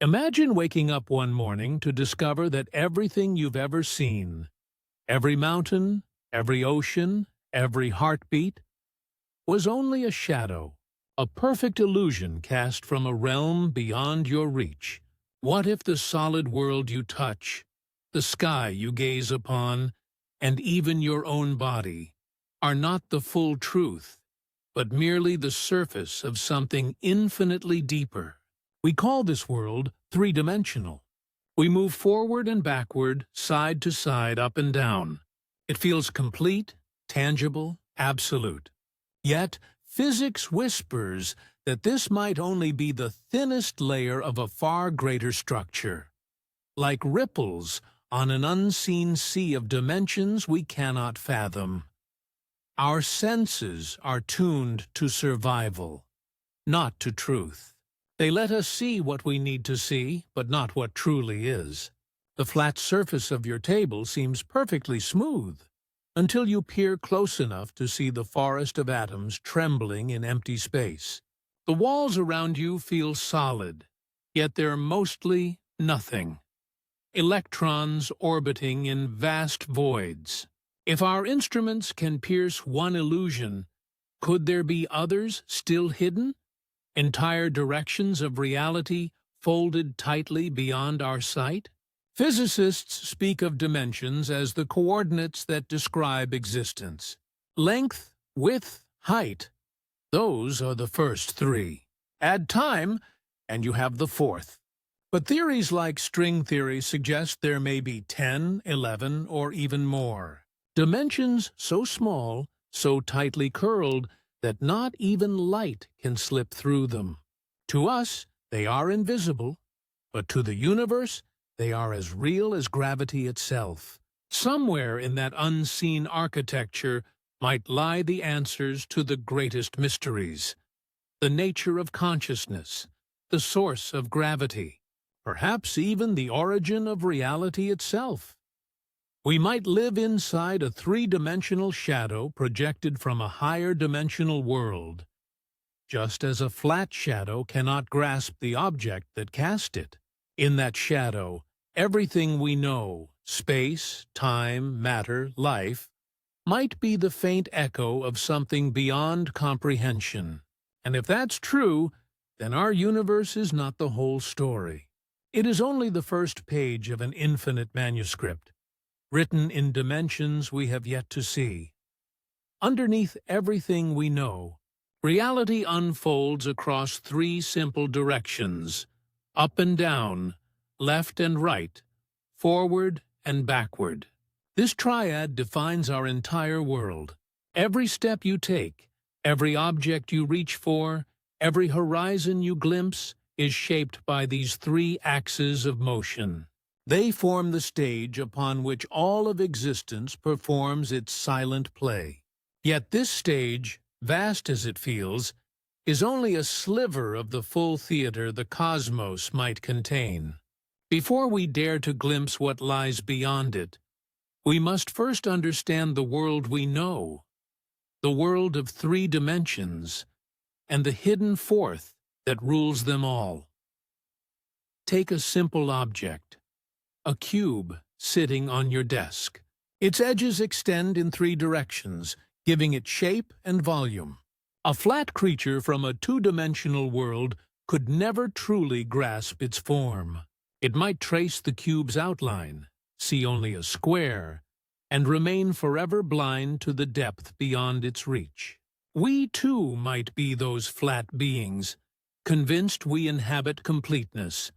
Imagine waking up one morning to discover that everything you've ever seen, every mountain, every ocean, every heartbeat, was only a shadow, a perfect illusion cast from a realm beyond your reach. What if the solid world you touch, the sky you gaze upon, and even your own body, are not the full truth, but merely the surface of something infinitely deeper? We call this world three-dimensional. We move forward and backward, side to side, up and down. It feels complete, tangible, absolute. Yet, physics whispers that this might only be the thinnest layer of a far greater structure. Like ripples on an unseen sea of dimensions we cannot fathom. Our senses are tuned to survival, not to truth. They let us see what we need to see, but not what truly is. The flat surface of your table seems perfectly smooth, until you peer close enough to see the forest of atoms trembling in empty space. The walls around you feel solid, yet they're mostly nothing. Electrons orbiting in vast voids. If our instruments can pierce one illusion, could there be others still hidden? Entire directions of reality folded tightly beyond our sight? Physicists speak of dimensions as the coordinates that describe existence. Length, width, height. Those are the first three. Add time, and you have the fourth. But theories like string theory suggest there may be 10, 11, or even more. Dimensions so small, so tightly curled, that not even light can slip through them. To us, they are invisible, but to the universe, they are as real as gravity itself. Somewhere in that unseen architecture might lie the answers to the greatest mysteries. The nature of consciousness, the source of gravity, perhaps even the origin of reality itself. We might live inside a three-dimensional shadow projected from a higher dimensional world, just as a flat shadow cannot grasp the object that cast it. In that shadow, everything we know, space, time, matter, life, might be the faint echo of something beyond comprehension. And if that's true, then our universe is not the whole story. It is only the first page of an infinite manuscript, written in dimensions we have yet to see. Underneath everything we know, reality unfolds across three simple directions: up and down, left and right, forward and backward. This triad defines our entire world. Every step you take, every object you reach for, every horizon you glimpse, is shaped by these three axes of motion. They form the stage upon which all of existence performs its silent play. Yet this stage, vast as it feels, is only a sliver of the full theater the cosmos might contain. Before we dare to glimpse what lies beyond it, we must first understand the world we know, the world of three dimensions, and the hidden fourth that rules them all. Take a simple object. A cube sitting on your desk. Its edges extend in three directions, giving it shape and volume. A flat creature from a two-dimensional world could never truly grasp its form. It might trace the cube's outline, see only a square, and remain forever blind to the depth beyond its reach. We too might be those flat beings, convinced we inhabit completeness,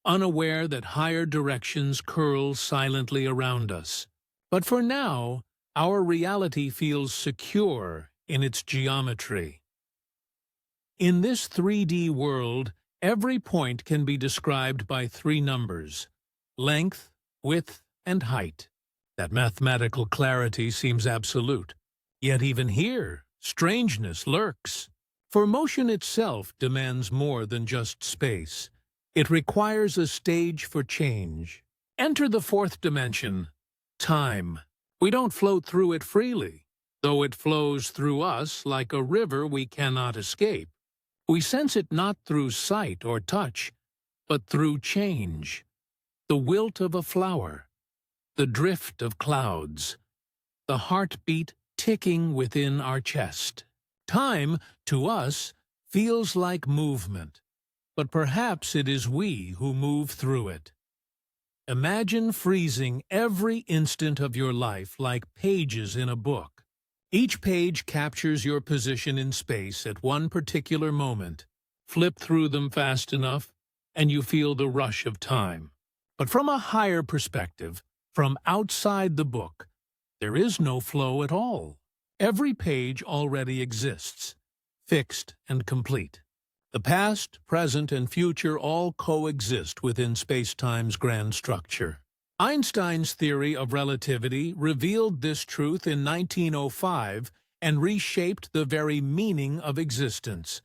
unaware that higher directions curl silently around us. But for now, our reality feels secure in its geometry. In this 3D world, every point can be described by three numbers: length, width, and height. That mathematical clarity seems absolute. Yet even here, strangeness lurks. For motion itself demands more than just space. It requires a stage for change. Enter the fourth dimension, time. We don't float through it freely, though it flows through us like a river we cannot escape. We sense it not through sight or touch, but through change. The wilt of a flower, the drift of clouds, the heartbeat ticking within our chest. Time, to us, feels like movement, but perhaps it is we who move through it. Imagine freezing every instant of your life like pages in a book. Each page captures your position in space at one particular moment. Flip through them fast enough, and you feel the rush of time. But from a higher perspective, from outside the book, there is no flow at all. Every page already exists, fixed and complete. The past, present, and future all coexist within space-time's grand structure. Einstein's theory of relativity revealed this truth in 1905 and reshaped the very meaning of existence.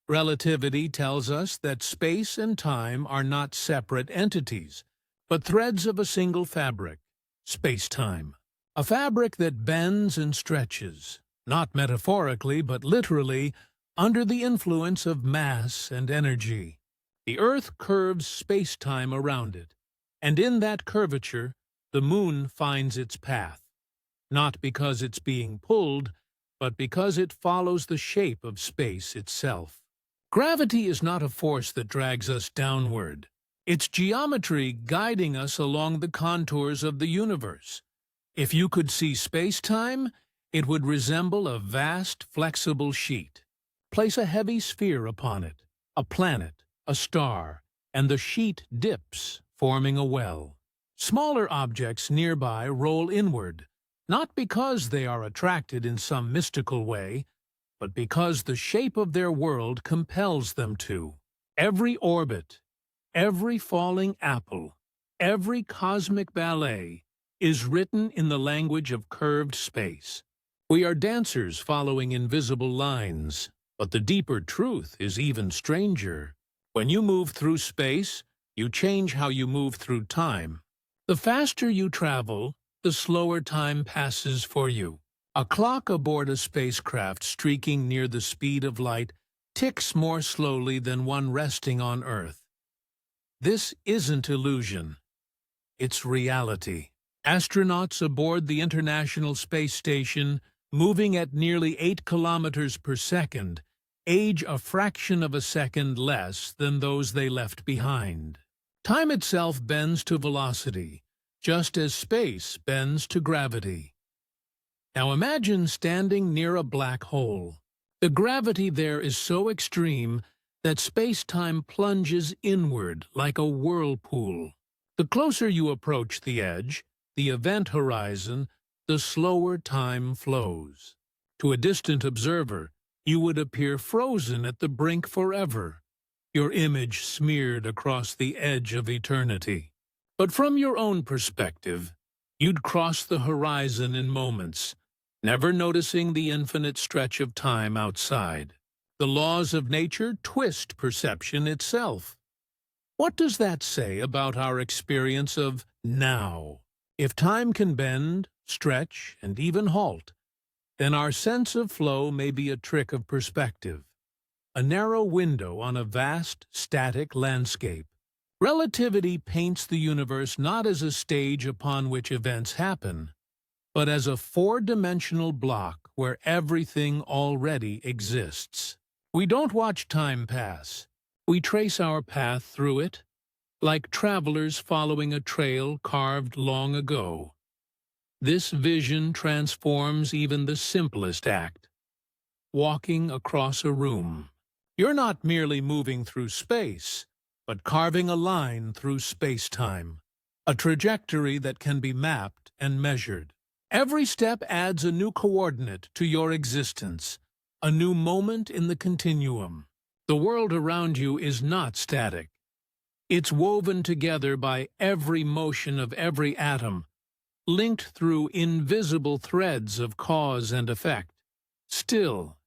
Relativity tells us that space and time are not separate entities, but threads of a single fabric, space-time. A fabric that bends and stretches, not metaphorically but literally, under the influence of mass and energy. The Earth curves space-time around it, and in that curvature, the Moon finds its path, not because it's being pulled, but because it follows the shape of space itself. Gravity is not a force that drags us downward. It's geometry guiding us along the contours of the universe. If you could see space-time, it would resemble a vast, flexible sheet. Place a heavy sphere upon it, a planet, a star, and the sheet dips, forming a well. Smaller objects nearby roll inward, not because they are attracted in some mystical way, but because the shape of their world compels them to. Every orbit, every falling apple, every cosmic ballet is written in the language of curved space. We are dancers following invisible lines. But the deeper truth is even stranger. When you move through space, you change how you move through time. The faster you travel, the slower time passes for you. A clock aboard a spacecraft streaking near the speed of light ticks more slowly than one resting on Earth. This isn't illusion. It's reality. Astronauts aboard the International Space Station, moving at nearly 8 kilometers per second, age a fraction of a second less than those they left behind. Time itself bends to velocity, just as space bends to gravity. Now imagine standing near a black hole. The gravity there is so extreme that space-time plunges inward like a whirlpool. The closer you approach the edge, the event horizon, the slower time flows. To a distant observer, you would appear frozen at the brink forever, your image smeared across the edge of eternity. But from your own perspective, you'd cross the horizon in moments, never noticing the infinite stretch of time outside. The laws of nature twist perception itself. What does that say about our experience of now? If time can bend, stretch, and even halt, then our sense of flow may be a trick of perspective, a narrow window on a vast, static landscape. Relativity paints the universe not as a stage upon which events happen, but as a four-dimensional block where everything already exists. We don't watch time pass. We trace our path through it, like travelers following a trail carved long ago. This vision transforms even the simplest act, walking across a room. You're not merely moving through space, but carving a line through space-time, a trajectory that can be mapped and measured. Every step adds a new coordinate to your existence, a new moment in the continuum. The world around you is not static. It's woven together by every motion of every atom, linked through invisible threads of cause and effect. Still,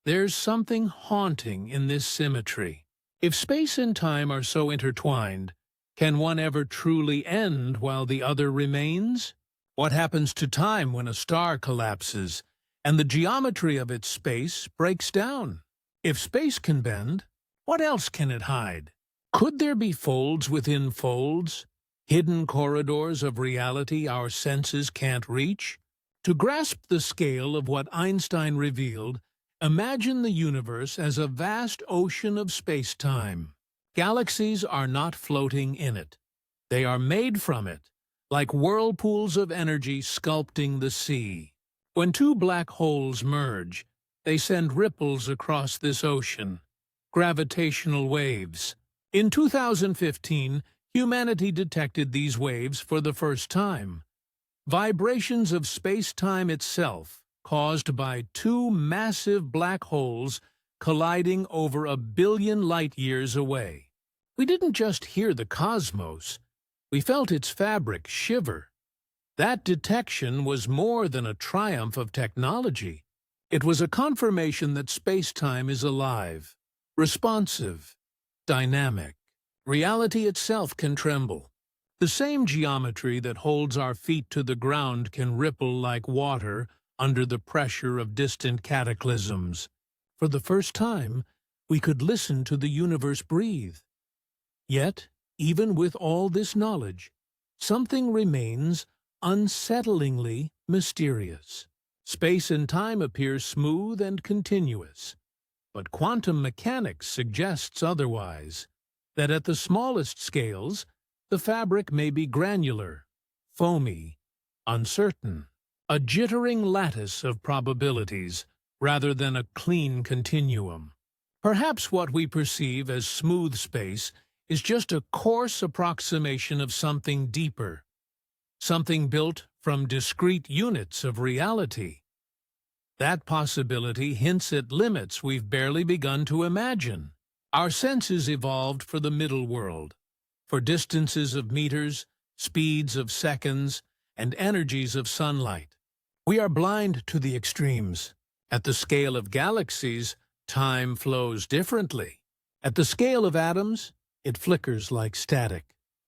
there's something haunting in this symmetry. If space and time are so intertwined, can one ever truly end while the other remains? What happens to time when a star collapses and the geometry of its space breaks down? If space can bend, what else can it hide? Could there be folds within folds, hidden corridors of reality our senses can't reach? To grasp the scale of what Einstein revealed, imagine the universe as a vast ocean of space-time. Galaxies are not floating in it. They are made from it, like whirlpools of energy sculpting the sea. When two black holes merge, they send ripples across this ocean, gravitational waves. In 2015, humanity detected these waves for the first time. Vibrations of space-time itself, caused by two massive black holes colliding over 1 billion light-years away. We didn't just hear the cosmos, we felt its fabric shiver. That detection was more than a triumph of technology. It was a confirmation that space-time is alive, responsive, dynamic. Reality itself can tremble. The same geometry that holds our feet to the ground can ripple like water under the pressure of distant cataclysms. For the first time, we could listen to the universe breathe. Yet, even with all this knowledge, something remains unsettlingly mysterious. Space and time appear smooth and continuous, but quantum mechanics suggests otherwise, that at the smallest scales, the fabric may be granular, foamy, uncertain, a jittering lattice of probabilities rather than a clean continuum. Perhaps what we perceive as smooth space is just a coarse approximation of something deeper, something built from discrete units of reality. That possibility hints at limits we've barely begun to imagine. Our senses evolved for the middle world, for distances of meters, speeds of seconds, and energies of sunlight. We are blind to the extremes. At the scale of galaxies, time flows differently. At the scale of atoms, it flickers like static.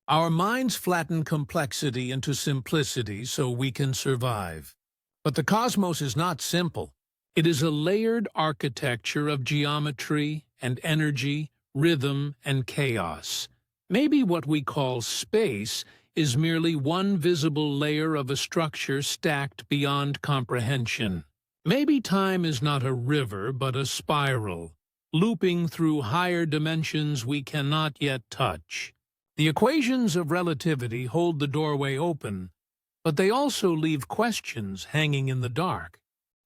Our minds flatten complexity into simplicity so we can survive. But the cosmos is not simple. It is a layered architecture of geometry and energy, rhythm and chaos. Maybe what we call space is merely one visible layer of a structure stacked beyond comprehension. Maybe time is not a river but a spiral, looping through higher dimensions we cannot yet touch. The equations of relativity hold the doorway open, but they also leave questions hanging in the dark.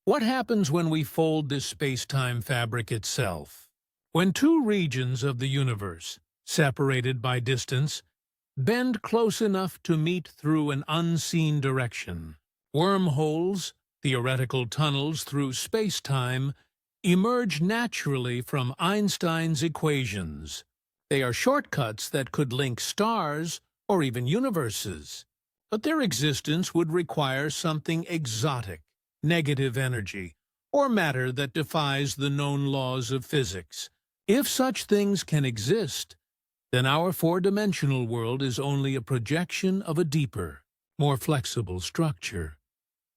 What happens when we fold this space-time fabric itself? When two regions of the universe, separated by distance, bend close enough to meet through an unseen direction. Wormholes, theoretical tunnels through space-time, emerge naturally from Einstein's equations. They are shortcuts that could link stars or even universes. But their existence would require something exotic, negative energy, or matter that defies the known laws of physics. If such things can exist, then our four-dimensional world is only a projection of a deeper, more flexible structure.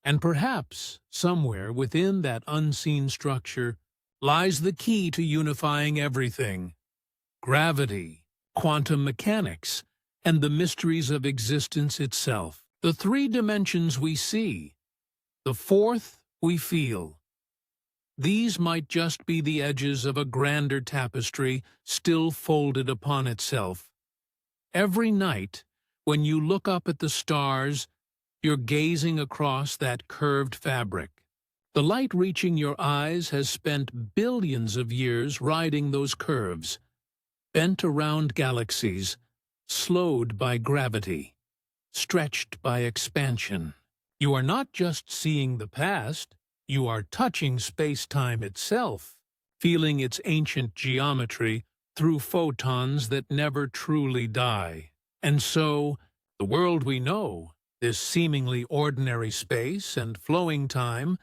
And perhaps, somewhere within that unseen structure, lies the key to unifying everything: gravity, quantum mechanics, and the mysteries of existence itself. The three dimensions we see, the fourth we feel. These might just be the edges of a grander tapestry still folded upon itself. Every night, when you look up at the stars, you're gazing across that curved fabric. The light reaching your eyes has spent billions of years riding those curves, bent around galaxies, slowed by gravity, stretched by expansion. You are not just seeing the past, you are touching space-time itself, feeling its ancient geometry through photons that never truly die. And so, the world we know, this seemingly ordinary space and flowing time,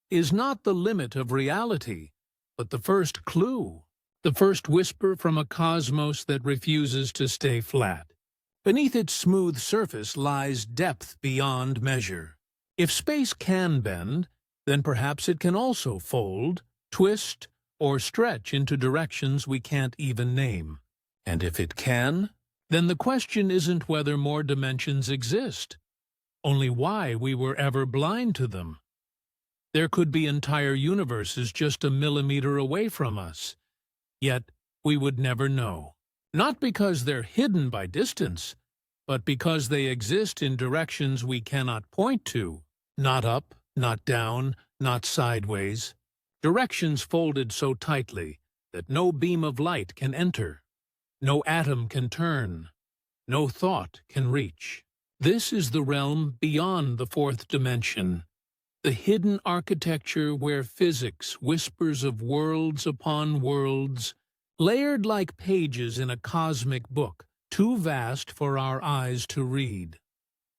is not the limit of reality, but the first clue, the first whisper from a cosmos that refuses to stay flat. Beneath its smooth surface lies depth beyond measure. If space can bend, then perhaps it can also fold, twist, or stretch into directions we can't even name. And if it can, then the question isn't whether more dimensions exist, only why we were ever blind to them. There could be entire universes just a millimeter away from us, yet we would never know. Not because they're hidden by distance, but because they exist in directions we cannot point to. Not up, not down, not sideways. Directions folded so tightly that no beam of light can enter, no atom can turn, no thought can reach. This is the realm beyond the fourth dimension, the hidden architecture where physics whispers of worlds upon worlds, layered like pages in a cosmic book, too vast for our eyes to read.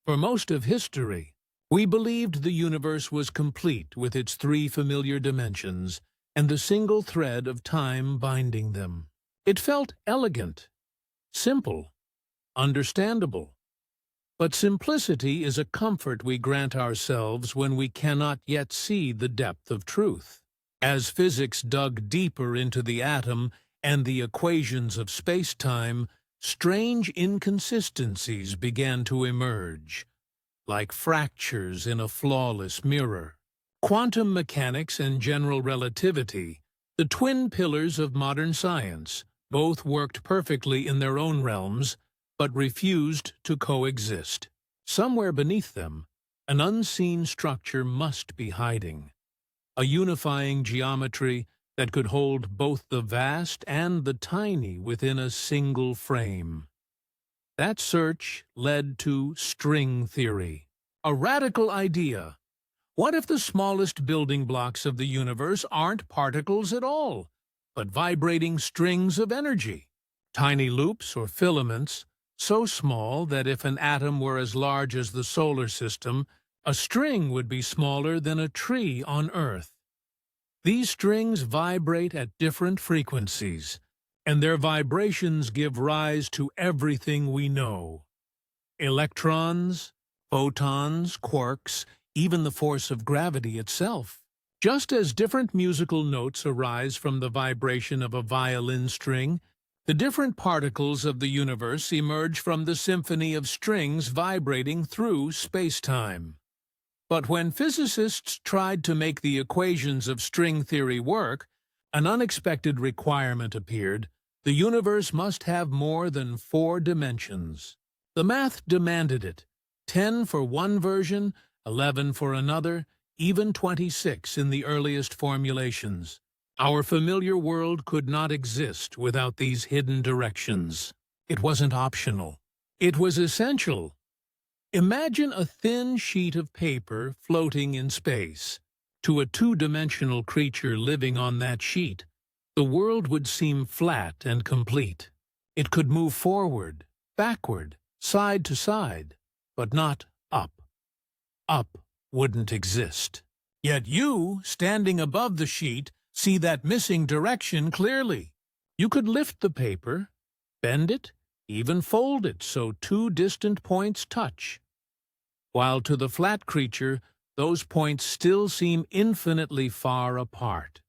For most of history, we believed the universe was complete with its three familiar dimensions and the single thread of time binding them. It felt elegant, simple, understandable. But simplicity is a comfort we grant ourselves when we cannot yet see the depth of truth. As physics dug deeper into the atom and the equations of space-time, strange inconsistencies began to emerge, like fractures in a flawless mirror. Quantum mechanics and general relativity, the twin pillars of modern science, both worked perfectly in their own realms, but refused to coexist. Somewhere beneath them, an unseen structure must be hiding, a unifying geometry that could hold both the vast and the tiny within a single frame. That search led to string theory, a radical idea. What if the smallest building blocks of the universe aren't particles at all, but vibrating strings of energy? Tiny loops or filaments, so small that if an atom were as large as the solar system, a string would be smaller than a tree on Earth. These strings vibrate at different frequencies, and their vibrations give rise to everything we know. Electrons, photons, quarks, even the force of gravity itself. Just as different musical notes arise from the vibration of a violin string, the different particles of the universe emerge from the symphony of strings vibrating through space-time. But when physicists tried to make the equations of string theory work, an unexpected requirement appeared: the universe must have more than 4 dimensions. The math demanded it: 10 for one version, 11 for another, even 26 in the earliest formulations. Our familiar world could not exist without these hidden directions. It wasn't optional. It was essential. Imagine a thin sheet of paper floating in space. To a two-dimensional creature living on that sheet, the world would seem flat and complete. It could move forward, backward, side to side, but not up. Up wouldn't exist. Yet you, standing above the sheet, see that missing direction clearly. You could lift the paper, bend it, even fold it so 2 distant points touch, while to the flat creature, those points still seem infinitely far apart.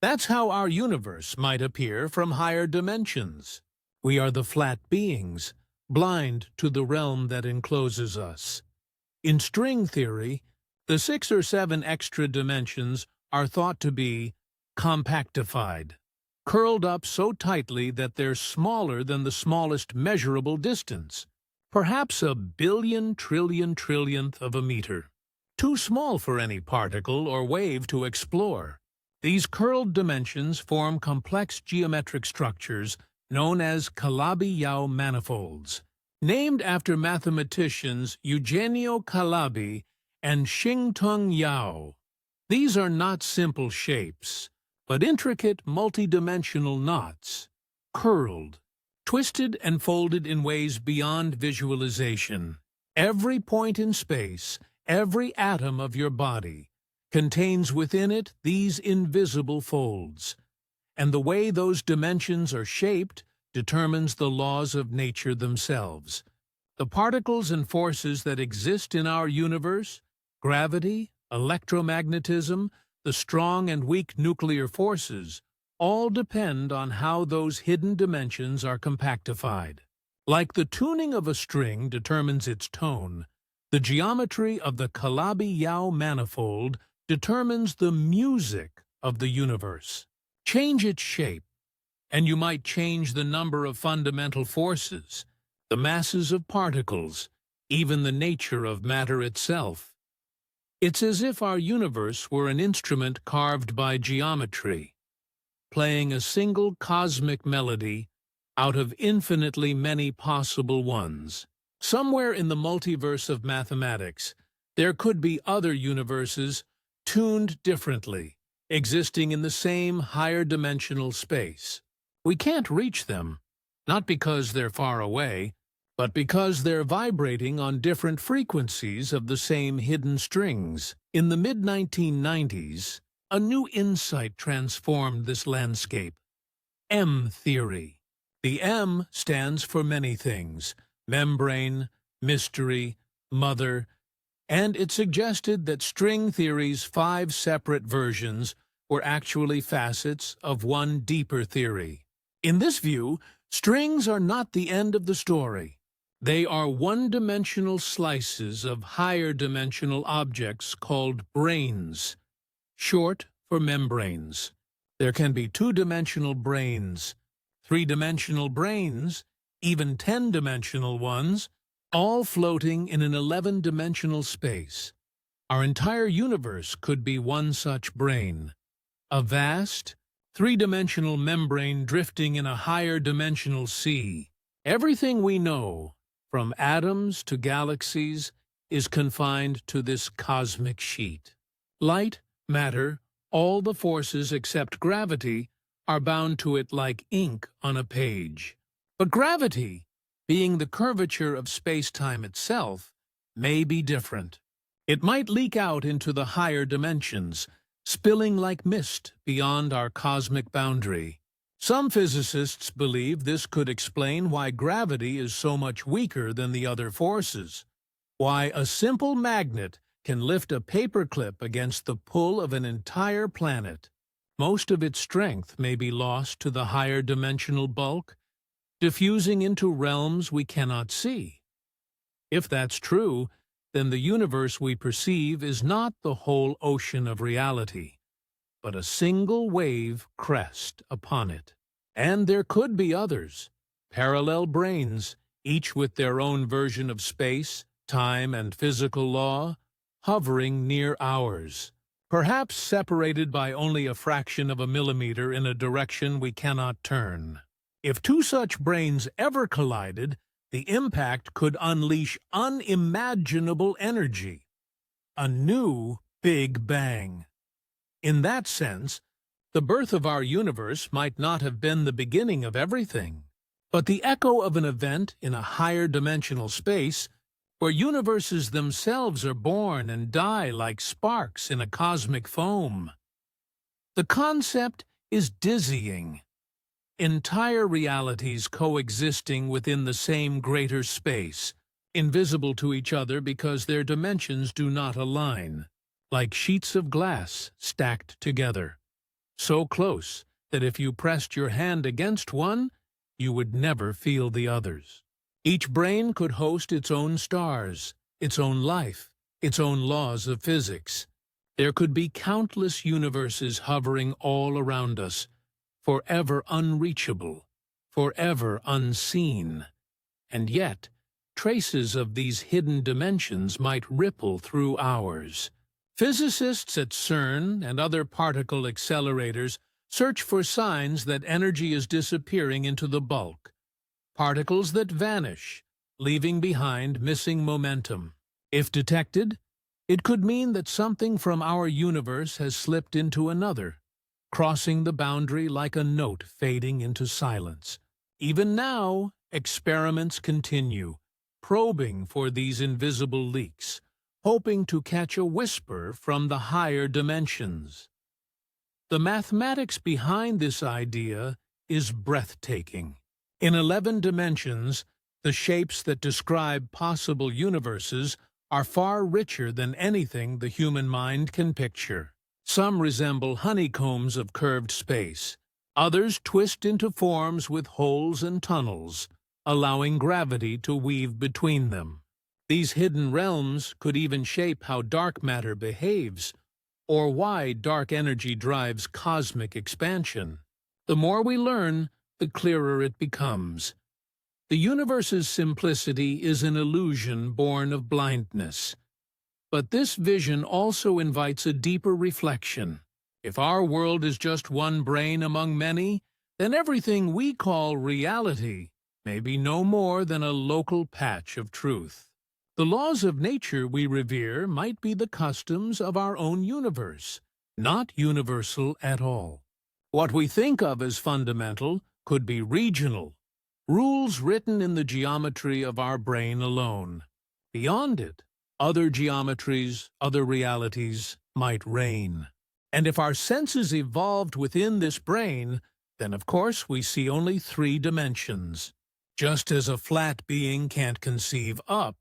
That's how our universe might appear from higher dimensions. We are the flat beings, blind to the realm that encloses us. In string theory, the 6 or 7 extra dimensions are thought to be compactified, curled up so tightly that they're smaller than the smallest measurable distance, perhaps a billion trillion trillionth of a meter. Too small for any particle or wave to explore. These curled dimensions form complex geometric structures known as Calabi-Yau manifolds, named after mathematicians Eugenio Calabi and Xingtung Yau. These are not simple shapes, but intricate multidimensional knots, curled, twisted and folded in ways beyond visualization. Every point in space, every atom of your body, contains within it these invisible folds, and the way those dimensions are shaped determines the laws of nature themselves. The particles and forces that exist in our universe, gravity, electromagnetism, the strong and weak nuclear forces, all depend on how those hidden dimensions are compactified. Like the tuning of a string determines its tone, the geometry of the Calabi-Yau manifold determines the music of the universe. Change its shape, and you might change the number of fundamental forces, the masses of particles, even the nature of matter itself. It's as if our universe were an instrument carved by geometry, playing a single cosmic melody out of infinitely many possible ones. Somewhere in the multiverse of mathematics, there could be other universes tuned differently, existing in the same higher dimensional space. We can't reach them, not because they're far away, but because they're vibrating on different frequencies of the same hidden strings. In the mid-1990s, a new insight transformed this landscape: M theory. The M stands for many things: membrane, mystery, mother, and it suggested that string theory's 5 separate versions were actually facets of one deeper theory. In this view, strings are not the end of the story. They are one-dimensional slices of higher-dimensional objects called brains, short for membranes. There can be 2-dimensional brains, 3-dimensional brains, even 10-dimensional ones, all floating in an 11-dimensional space. Our entire universe could be one such brain, a vast, 3-dimensional membrane drifting in a higher dimensional sea. Everything we know, from atoms to galaxies, is confined to this cosmic sheet. Light, matter, all the forces except gravity are bound to it like ink on a page. But gravity, being the curvature of space-time itself, may be different. It might leak out into the higher dimensions, spilling like mist beyond our cosmic boundary. Some physicists believe this could explain why gravity is so much weaker than the other forces, why a simple magnet can lift a paperclip against the pull of an entire planet. Most of its strength may be lost to the higher dimensional bulk, diffusing into realms we cannot see. If that's true, then the universe we perceive is not the whole ocean of reality, but a single wave crest upon it. And there could be others, parallel brains, each with their own version of space, time, and physical law, hovering near ours, perhaps separated by only a fraction of a millimeter in a direction we cannot turn. If 2 such brains ever collided, the impact could unleash unimaginable energy, a new Big Bang. In that sense, the birth of our universe might not have been the beginning of everything, but the echo of an event in a higher dimensional space where universes themselves are born and die like sparks in a cosmic foam. The concept is dizzying. Entire realities coexisting within the same greater space, invisible to each other because their dimensions do not align, like sheets of glass stacked together, so close that if you pressed your hand against one, you would never feel the others. Each brain could host its own stars, its own life, its own laws of physics. There could be countless universes hovering all around us, forever unreachable, forever unseen. And yet, traces of these hidden dimensions might ripple through ours. Physicists at CERN and other particle accelerators search for signs that energy is disappearing into the bulk, particles that vanish, leaving behind missing momentum. If detected, it could mean that something from our universe has slipped into another, crossing the boundary like a note fading into silence. Even now, experiments continue, probing for these invisible leaks, hoping to catch a whisper from the higher dimensions. The mathematics behind this idea is breathtaking. In 11 dimensions, the shapes that describe possible universes are far richer than anything the human mind can picture. Some resemble honeycombs of curved space, Others twist into forms with holes and tunnels, allowing gravity to weave between them. These hidden realms could even shape how dark matter behaves, or why dark energy drives cosmic expansion. The more we learn, the clearer it becomes. The universe's simplicity is an illusion born of blindness. But this vision also invites a deeper reflection. If our world is just one brain among many, then everything we call reality may be no more than a local patch of truth. The laws of nature we revere might be the customs of our own universe, not universal at all. What we think of as fundamental could be regional, rules written in the geometry of our brain alone. Beyond it, other geometries, other realities might reign. And if our senses evolved within this brain, then of course we see only 3 dimensions. Just as a flat being can't conceive up,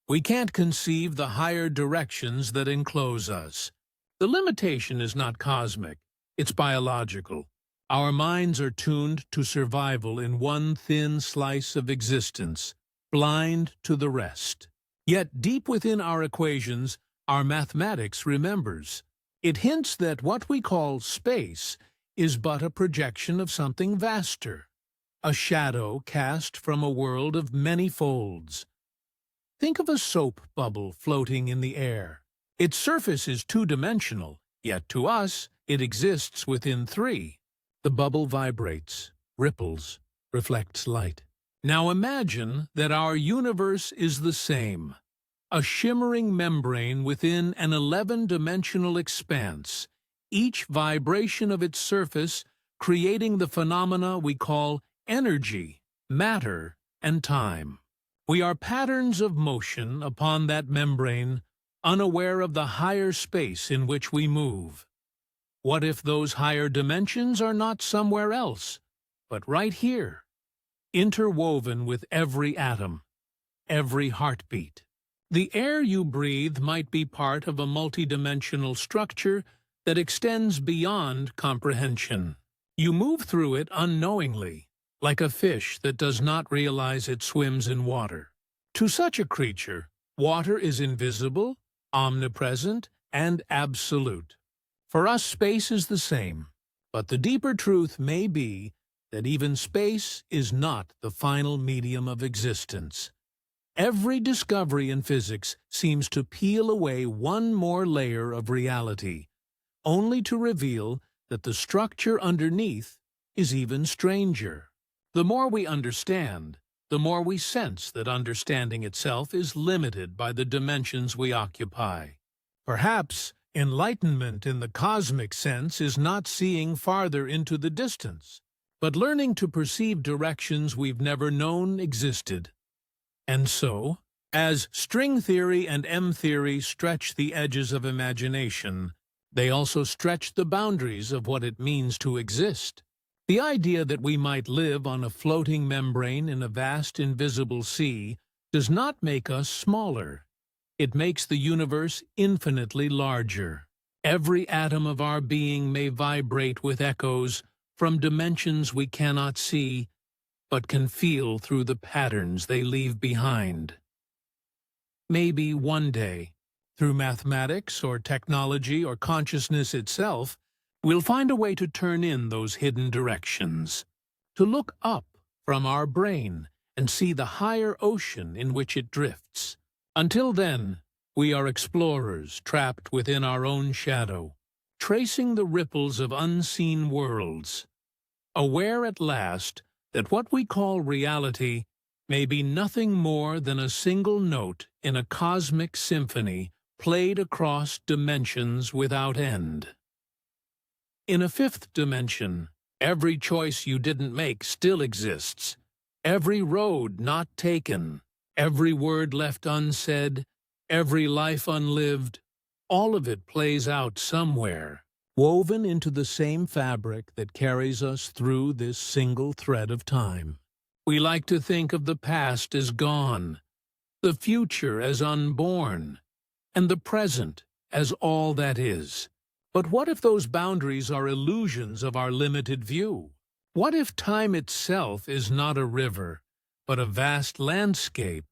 we can't conceive the higher directions that enclose us. The limitation is not cosmic, it's biological. Our minds are tuned to survival in one thin slice of existence, blind to the rest. Yet deep within our equations, our mathematics remembers. It hints that what we call space is but a projection of something vaster, a shadow cast from a world of many folds. Think of a soap bubble floating in the air. Its surface is 2-dimensional, yet to us it exists within 3. The bubble vibrates, ripples, reflects light. Now imagine that our universe is the same, a shimmering membrane within an 11-dimensional expanse, each vibration of its surface creating the phenomena we call energy, matter, and time. We are patterns of motion upon that membrane, unaware of the higher space in which we move. What if those higher dimensions are not somewhere else, but right here, interwoven with every atom, every heartbeat? The air you breathe might be part of a multidimensional structure that extends beyond comprehension. You move through it unknowingly, like a fish that does not realize it swims in water. To such a creature, water is invisible, omnipresent, and absolute. For us, space is the same, but the deeper truth may be that even space is not the final medium of existence. Every discovery in physics seems to peel away one more layer of reality, only to reveal that the structure underneath is even stranger. The more we understand, the more we sense that understanding itself is limited by the dimensions we occupy. Perhaps enlightenment in the cosmic sense is not seeing farther into the distance, but learning to perceive directions we've never known existed. And so, as string theory and M-theory stretch the edges of imagination, they also stretch the boundaries of what it means to exist. The idea that we might live on a floating membrane in a vast invisible sea does not make us smaller. It makes the universe infinitely larger. Every atom of our being may vibrate with echoes from dimensions we cannot see, but can feel through the patterns they leave behind. Maybe one day, through mathematics or technology or consciousness itself, we'll find a way to turn in those hidden directions, to look up from our brain and see the higher ocean in which it drifts. Until then, we are explorers trapped within our own shadow, tracing the ripples of unseen worlds, aware at last that what we call reality may be nothing more than a single note in a cosmic symphony played across dimensions without end. In a 5th dimension, every choice you didn't make still exists, every road not taken, every word left unsaid, every life unlived, all of it plays out somewhere, woven into the same fabric that carries us through this single thread of time. We like to think of the past as gone, the future as unborn, and the present as all that is. But what if those boundaries are illusions of our limited view? What if time itself is not a river, but a vast landscape,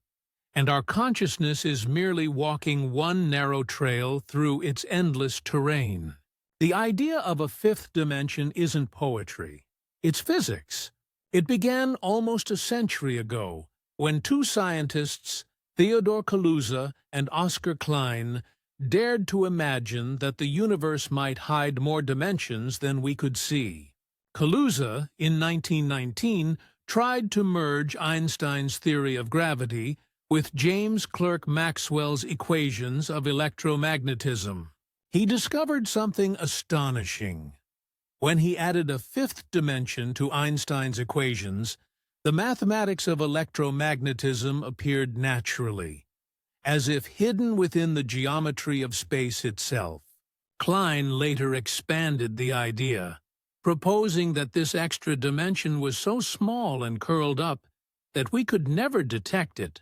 and our consciousness is merely walking one narrow trail through its endless terrain? The idea of a fifth dimension isn't poetry. It's physics. It began almost a century ago, when two scientists, Theodore Kaluza and Oscar Klein, dared to imagine that the universe might hide more dimensions than we could see. Kaluza, in 1919, tried to merge Einstein's theory of gravity with James Clerk Maxwell's equations of electromagnetism. He discovered something astonishing. When he added a fifth dimension to Einstein's equations, the mathematics of electromagnetism appeared naturally, as if hidden within the geometry of space itself. Klein later expanded the idea, proposing that this extra dimension was so small and curled up that we could never detect it,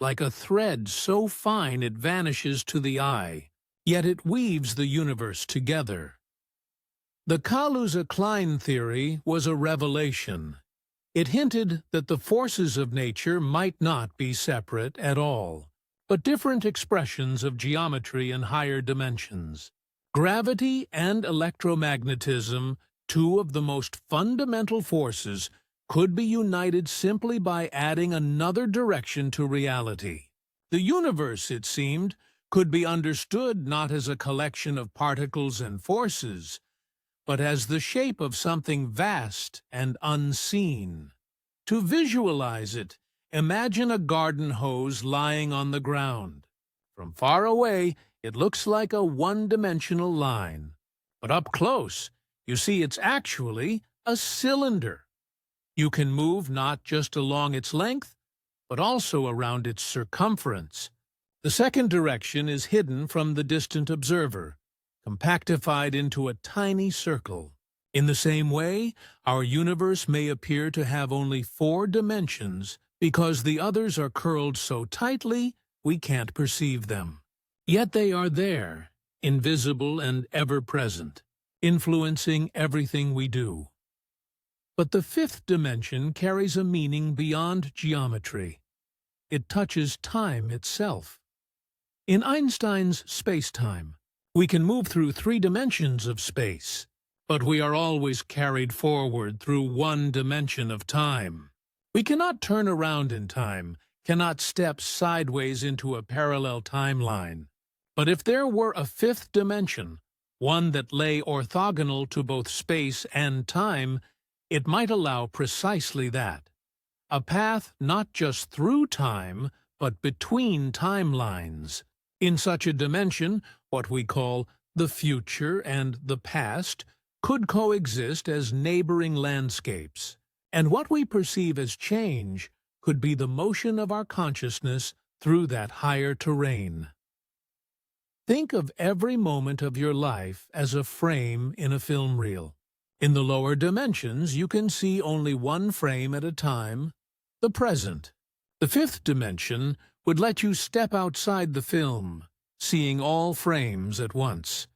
like a thread so fine it vanishes to the eye, yet it weaves the universe together. The Kaluza-Klein theory was a revelation. It hinted that the forces of nature might not be separate at all, but different expressions of geometry in higher dimensions. Gravity and electromagnetism, two of the most fundamental forces, could be united simply by adding another direction to reality. The universe, it seemed, could be understood not as a collection of particles and forces, but as the shape of something vast and unseen. To visualize it, imagine a garden hose lying on the ground. From far away, it looks like a one-dimensional line, but up close, you see it's actually a cylinder. You can move not just along its length, but also around its circumference. The second direction is hidden from the distant observer, compactified into a tiny circle. In the same way, our universe may appear to have only 4 dimensions because the others are curled so tightly we can't perceive them. Yet they are there, invisible and ever-present, influencing everything we do. But the fifth dimension carries a meaning beyond geometry. It touches time itself. In Einstein's space-time, we can move through 3 dimensions of space, but we are always carried forward through 1 dimension of time. We cannot turn around in time, cannot step sideways into a parallel timeline. But if there were a 5th dimension, one that lay orthogonal to both space and time, it might allow precisely that. A path not just through time, but between timelines. In such a dimension, what we call the future and the past could coexist as neighboring landscapes, and what we perceive as change could be the motion of our consciousness through that higher terrain. Think of every moment of your life as a frame in a film reel. In the lower dimensions, you can see only 1 frame at a time, the present. The 5th dimension would let you step outside the film, seeing all frames at once.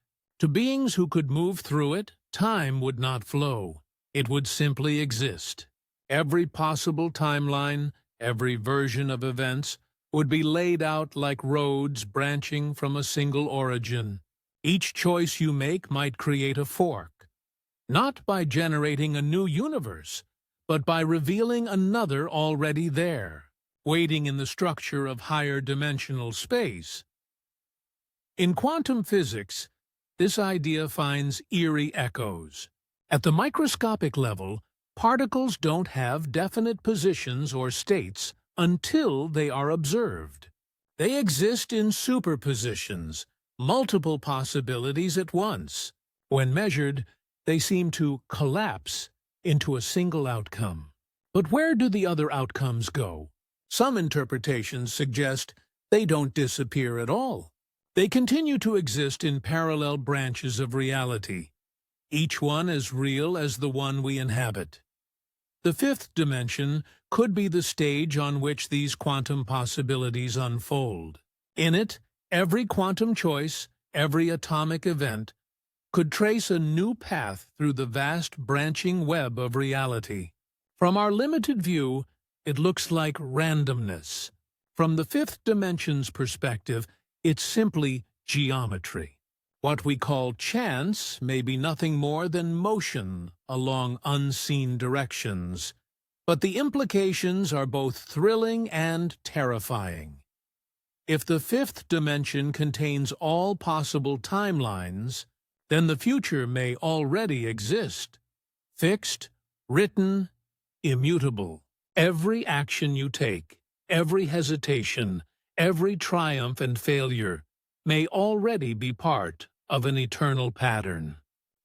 To beings who could move through it, time would not flow. It would simply exist. Every possible timeline, every version of events, would be laid out like roads branching from a single origin. Each choice you make might create a fork, not by generating a new universe, but by revealing another already there, waiting in the structure of higher dimensional space. In quantum physics, this idea finds eerie echoes. At the microscopic level, particles don't have definite positions or states until they are observed. They exist in superpositions, multiple possibilities at once. When measured, they seem to collapse into a single outcome. But where do the other outcomes go? Some interpretations suggest they don't disappear at all. They continue to exist in parallel branches of reality, each one as real as the one we inhabit. The 5th dimension could be the stage on which these quantum possibilities unfold. In it, every quantum choice, every atomic event, could trace a new path through the vast branching web of reality. From our limited view, it looks like randomness. From the fifth dimension's perspective, it's simply geometry. What we call chance may be nothing more than motion along unseen directions. But the implications are both thrilling and terrifying. If the fifth dimension contains all possible timelines, then the future may already exist. Fixed, written, immutable. Every action you take, every hesitation, every triumph and failure may already be part of an eternal pattern.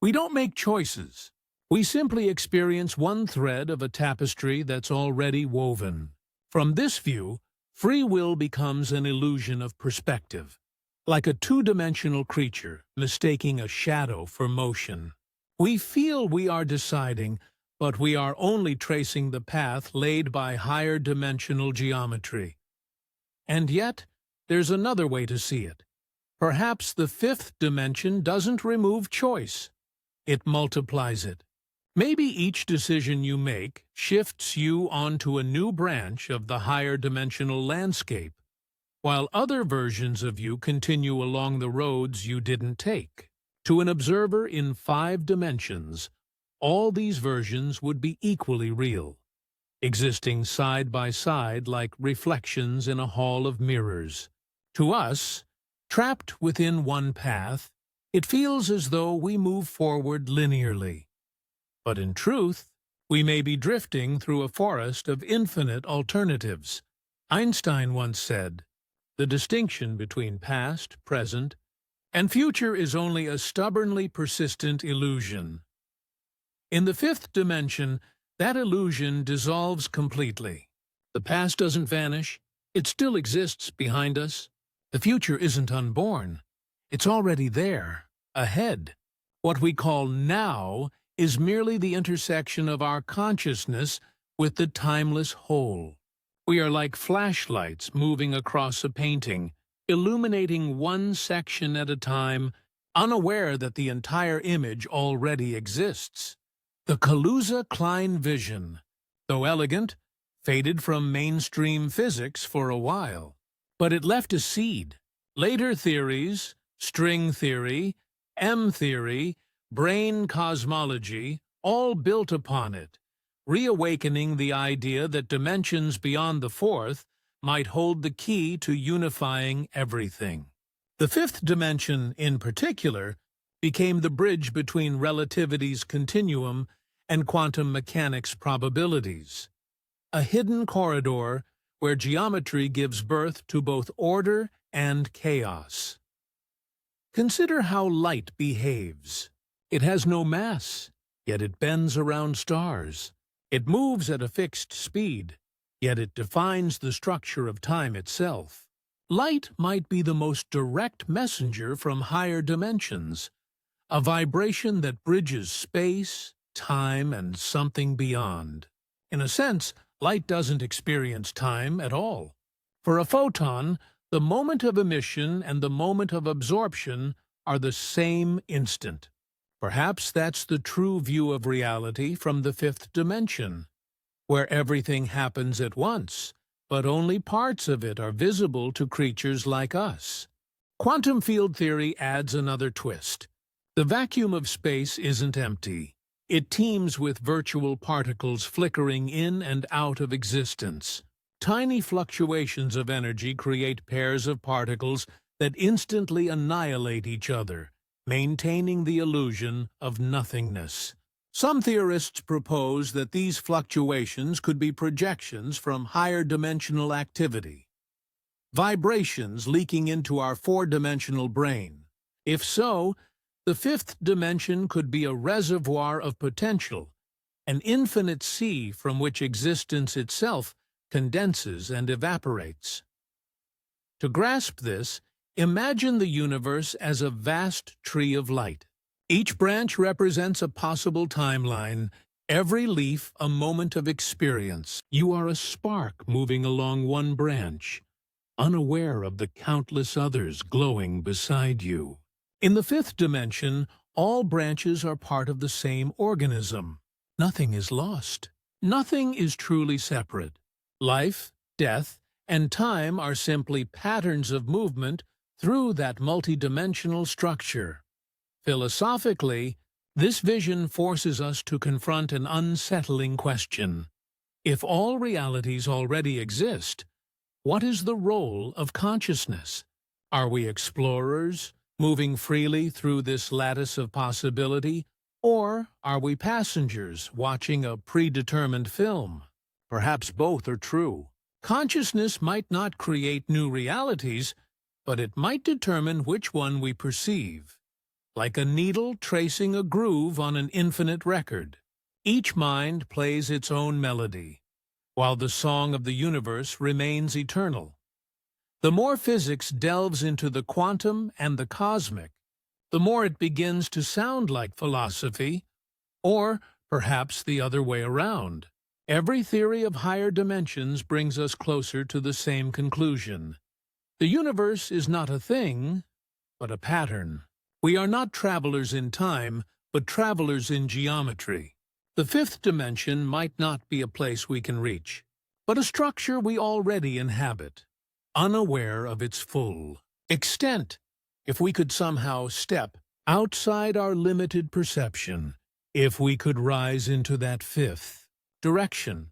We don't make choices. We simply experience one thread of a tapestry that's already woven. From this view, free will becomes an illusion of perspective, like a two-dimensional creature mistaking a shadow for motion. We feel we are deciding, but we are only tracing the path laid by higher dimensional geometry. And yet, there's another way to see it. Perhaps the fifth dimension doesn't remove choice. It multiplies it. Maybe each decision you make shifts you onto a new branch of the higher dimensional landscape, while other versions of you continue along the roads you didn't take. To an observer in 5 dimensions, all these versions would be equally real, existing side by side like reflections in a hall of mirrors. To us, trapped within one path, it feels as though we move forward linearly. But in truth, we may be drifting through a forest of infinite alternatives. Einstein once said, "The distinction between past, present, and future is only a stubbornly persistent illusion." In the fifth dimension, that illusion dissolves completely. The past doesn't vanish. It still exists behind us. The future isn't unborn. It's already there, ahead. What we call now is merely the intersection of our consciousness with the timeless whole. We are like flashlights moving across a painting, illuminating one section at a time, unaware that the entire image already exists. The Kaluza-Klein vision, though elegant, faded from mainstream physics for a while. But it left a seed. Later theories, string theory, M theory, brain cosmology, all built upon it, reawakening the idea that dimensions beyond the fourth might hold the key to unifying everything. The fifth dimension, in particular, became the bridge between relativity's continuum and quantum mechanics probabilities, a hidden corridor where geometry gives birth to both order and chaos. Consider how light behaves. It has no mass, yet it bends around stars. It moves at a fixed speed, yet it defines the structure of time itself. Light might be the most direct messenger from higher dimensions, a vibration that bridges space, time, and something beyond. In a sense, light doesn't experience time at all. For a photon, the moment of emission and the moment of absorption are the same instant. Perhaps that's the true view of reality from the fifth dimension, where everything happens at once, but only parts of it are visible to creatures like us. Quantum field theory adds another twist. The vacuum of space isn't empty. It teems with virtual particles flickering in and out of existence. Tiny fluctuations of energy create pairs of particles that instantly annihilate each other, maintaining the illusion of nothingness. Some theorists propose that these fluctuations could be projections from higher dimensional activity, vibrations leaking into our four-dimensional brain. If so, the fifth dimension could be a reservoir of potential, an infinite sea from which existence itself condenses and evaporates. To grasp this, imagine the universe as a vast tree of light. Each branch represents a possible timeline, every leaf a moment of experience. You are a spark moving along one branch, unaware of the countless others glowing beside you. In the fifth dimension, all branches are part of the same organism. Nothing is lost. Nothing is truly separate. Life, death, and time are simply patterns of movement through that multidimensional structure. Philosophically, this vision forces us to confront an unsettling question. If all realities already exist, what is the role of consciousness? Are we explorers, moving freely through this lattice of possibility, or are we passengers watching a predetermined film? Perhaps both are true. Consciousness might not create new realities, but it might determine which one we perceive. Like a needle tracing a groove on an infinite record, each mind plays its own melody, while the song of the universe remains eternal. The more physics delves into the quantum and the cosmic, the more it begins to sound like philosophy, or perhaps the other way around. Every theory of higher dimensions brings us closer to the same conclusion. The universe is not a thing, but a pattern. We are not travelers in time, but travelers in geometry. The fifth dimension might not be a place we can reach, but a structure we already inhabit, unaware of its full extent. If we could somehow step outside our limited perception, if we could rise into that fifth direction,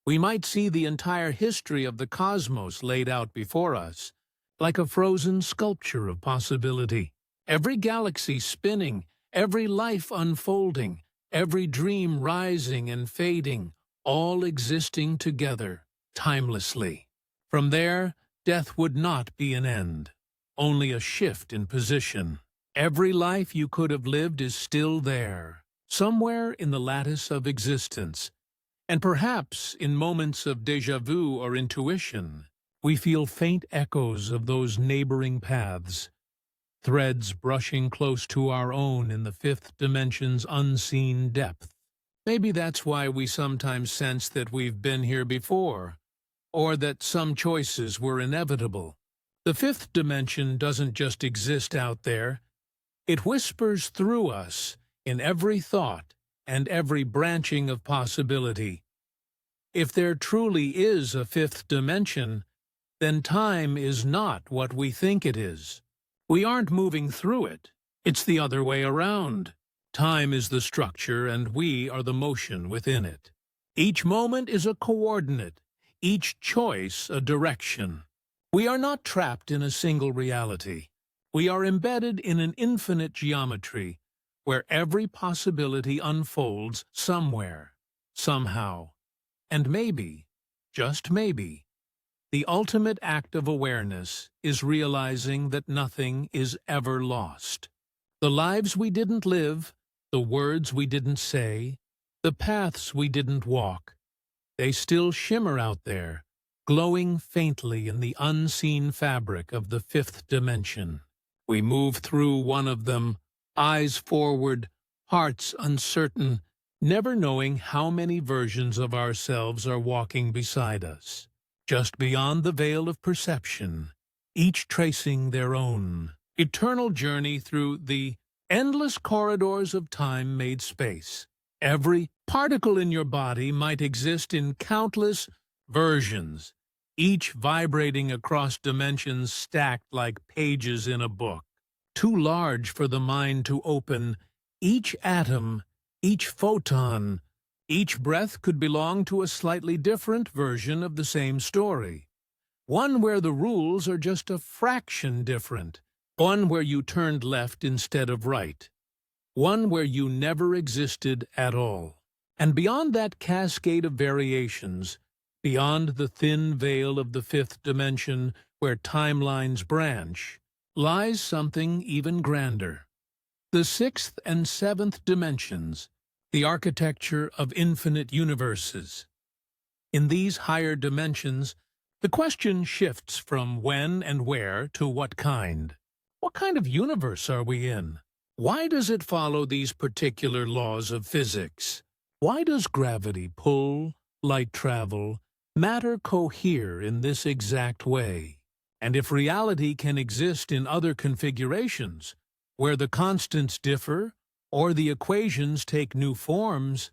we might see the entire history of the cosmos laid out before us, like a frozen sculpture of possibility. Every galaxy spinning, every life unfolding, every dream rising and fading, all existing together, timelessly. From there, death would not be an end, only a shift in position. Every life you could have lived is still there, somewhere in the lattice of existence. And perhaps, in moments of déjà vu or intuition, we feel faint echoes of those neighboring paths, threads brushing close to our own in the fifth dimension's unseen depth. Maybe that's why we sometimes sense that we've been here before, or that some choices were inevitable. The fifth dimension doesn't just exist out there. It whispers through us in every thought and every branching of possibility. If there truly is a fifth dimension, then time is not what we think it is. We aren't moving through it. It's the other way around. Time is the structure and we are the motion within it. Each moment is a coordinate, each choice a direction. We are not trapped in a single reality. We are embedded in an infinite geometry, where every possibility unfolds somewhere, somehow. And maybe, just maybe, the ultimate act of awareness is realizing that nothing is ever lost. The lives we didn't live, the words we didn't say, the paths we didn't walk, they still shimmer out there, glowing faintly in the unseen fabric of the fifth dimension. We move through one of them, eyes forward, hearts uncertain, never knowing how many versions of ourselves are walking beside us, just beyond the veil of perception, each tracing their own eternal journey through the endless corridors of time-made space. Every particle in your body might exist in countless versions, each vibrating across dimensions stacked like pages in a book. Too large for the mind to open, each atom, each photon, each breath could belong to a slightly different version of the same story. One where the rules are just a fraction different. One where you turned left instead of right. One where you never existed at all. And beyond that cascade of variations, beyond the thin veil of the fifth dimension where timelines branch, lies something even grander. The sixth and seventh dimensions, the architecture of infinite universes. In these higher dimensions, the question shifts from when and where to what kind. What kind of universe are we in? Why does it follow these particular laws of physics? Why does gravity pull, light travel, matter cohere in this exact way? And if reality can exist in other configurations, where the constants differ, or the equations take new forms,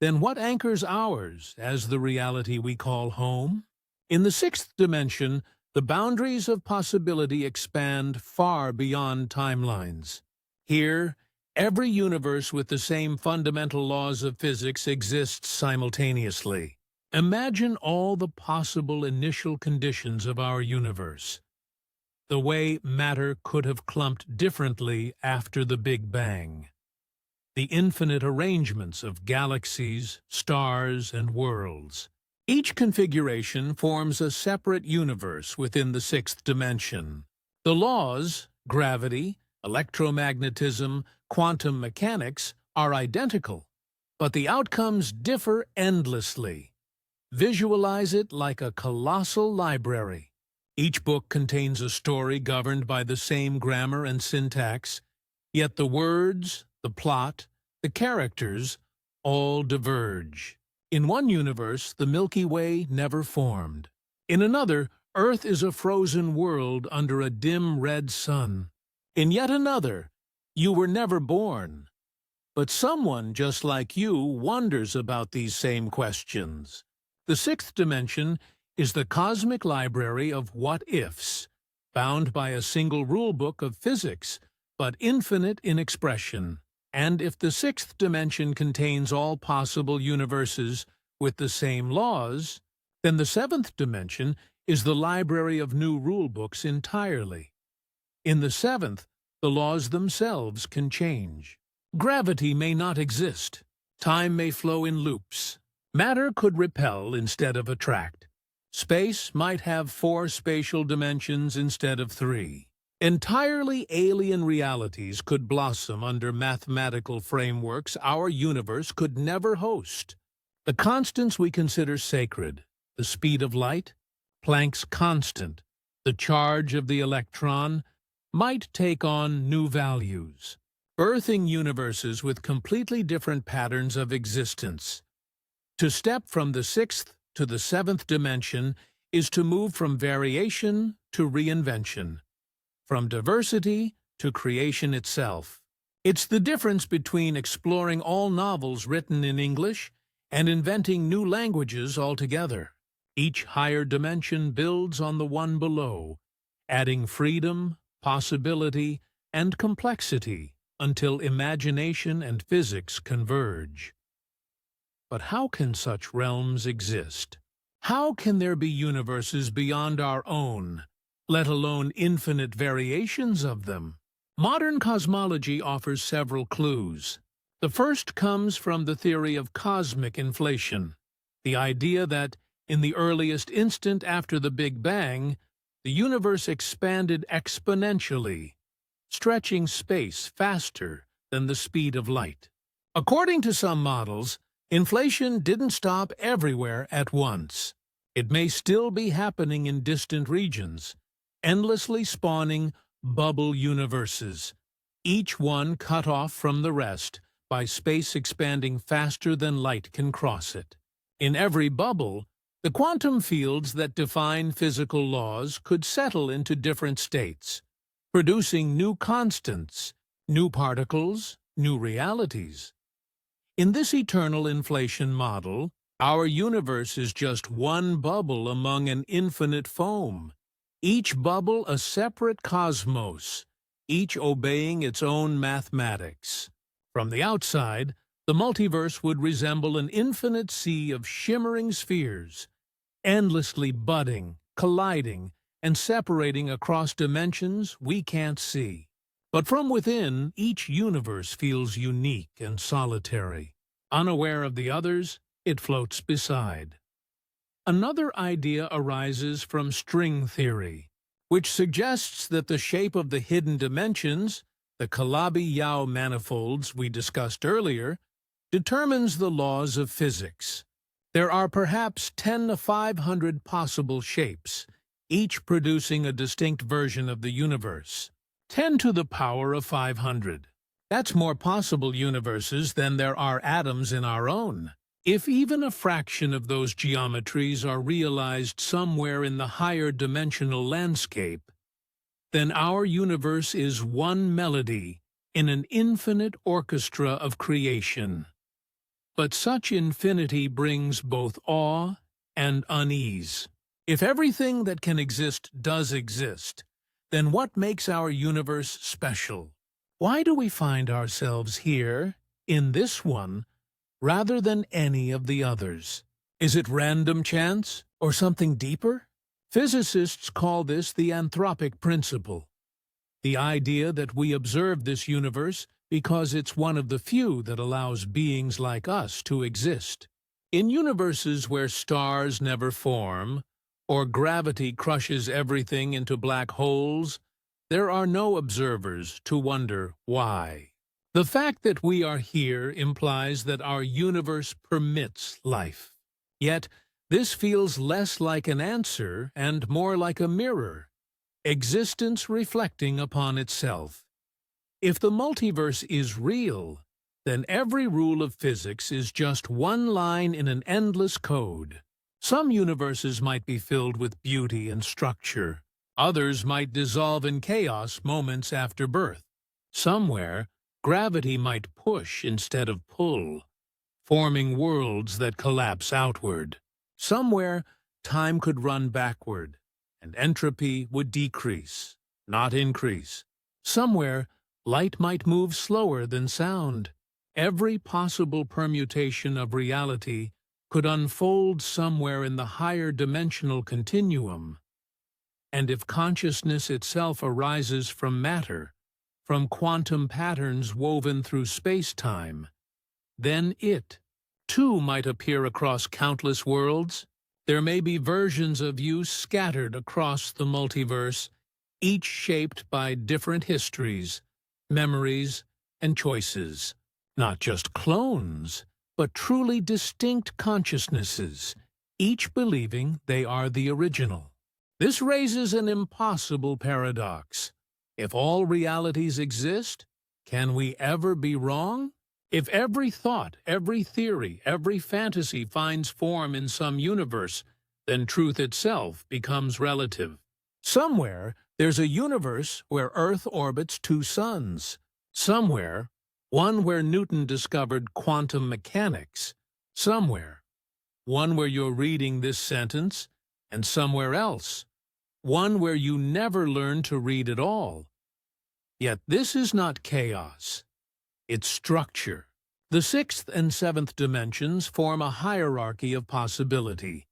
then what anchors ours as the reality we call home? In the sixth dimension, the boundaries of possibility expand far beyond timelines. Here, every universe with the same fundamental laws of physics exists simultaneously. Imagine all the possible initial conditions of our universe. The way matter could have clumped differently after the Big Bang. The infinite arrangements of galaxies, stars, and worlds. Each configuration forms a separate universe within the sixth dimension. The laws, gravity, electromagnetism, quantum mechanics, are identical, but the outcomes differ endlessly. Visualize it like a colossal library. Each book contains a story governed by the same grammar and syntax, yet the words, the plot, the characters, all diverge. In one universe, the Milky Way never formed. In another, Earth is a frozen world under a dim red sun. In yet another, you were never born. But someone just like you wonders about these same questions. The sixth dimension is the cosmic library of what-ifs, bound by a single rulebook of physics, but infinite in expression. And if the sixth dimension contains all possible universes with the same laws, then the seventh dimension is the library of new rulebooks entirely. In the seventh, the laws themselves can change. Gravity may not exist. Time may flow in loops. Matter could repel instead of attract. Space might have 4 spatial dimensions instead of 3. Entirely alien realities could blossom under mathematical frameworks our universe could never host. The constants we consider sacred, the speed of light, Planck's constant, the charge of the electron, might take on new values, birthing universes with completely different patterns of existence. To step from the sixth to the seventh dimension is to move from variation to reinvention, from diversity to creation itself. It's the difference between exploring all novels written in English and inventing new languages altogether. Each higher dimension builds on the one below, adding freedom, possibility, and complexity until imagination and physics converge. But how can such realms exist? How can there be universes beyond our own, let alone infinite variations of them? Modern cosmology offers several clues. The first comes from the theory of cosmic inflation, the idea that, in the earliest instant after the Big Bang, the universe expanded exponentially, stretching space faster than the speed of light. According to some models, inflation didn't stop everywhere at once. It may still be happening in distant regions, endlessly spawning bubble universes, each one cut off from the rest by space expanding faster than light can cross it. In every bubble, the quantum fields that define physical laws could settle into different states, producing new constants, new particles, new realities. In this eternal inflation model, our universe is just one bubble among an infinite foam, each bubble a separate cosmos, each obeying its own mathematics. From the outside, the multiverse would resemble an infinite sea of shimmering spheres, endlessly budding, colliding, and separating across dimensions we can't see. But from within, each universe feels unique and solitary. Unaware of the others, it floats beside. Another idea arises from string theory, which suggests that the shape of the hidden dimensions, the Calabi-Yau manifolds we discussed earlier, determines the laws of physics. There are perhaps 10 to 500 possible shapes, each producing a distinct version of the universe. 10 to the power of 500. That's more possible universes than there are atoms in our own. If even a fraction of those geometries are realized somewhere in the higher dimensional landscape, then our universe is one melody, in an infinite orchestra of creation. But such infinity brings both awe and unease. If everything that can exist does exist, then what makes our universe special? Why do we find ourselves here, in this one, rather than any of the others? Is it random chance, or something deeper? Physicists call this the anthropic principle, the idea that we observe this universe because it's one of the few that allows beings like us to exist. In universes where stars never form, or gravity crushes everything into black holes, there are no observers to wonder why. The fact that we are here implies that our universe permits life. Yet, this feels less like an answer and more like a mirror, existence reflecting upon itself. If the multiverse is real, then every rule of physics is just one line in an endless code. Some universes might be filled with beauty and structure. Others might dissolve in chaos moments after birth. Somewhere, gravity might push instead of pull, forming worlds that collapse outward. Somewhere, time could run backward, and entropy would decrease, not increase. Somewhere, light might move slower than sound. Every possible permutation of reality could unfold somewhere in the higher dimensional continuum. And if consciousness itself arises from matter, from quantum patterns woven through space-time, then it, too, might appear across countless worlds. There may be versions of you scattered across the multiverse, each shaped by different histories, memories, and choices. Not just clones, but truly distinct consciousnesses, each believing they are the original. This raises an impossible paradox. If all realities exist, can we ever be wrong? If every thought, every theory, every fantasy finds form in some universe, then truth itself becomes relative. Somewhere, there's a universe where Earth orbits two suns. Somewhere, one where Newton discovered quantum mechanics. Somewhere, one where you're reading this sentence, and somewhere else, one where you never learn to read at all. Yet this is not chaos. It's structure. The sixth and seventh dimensions form a hierarchy of possibility,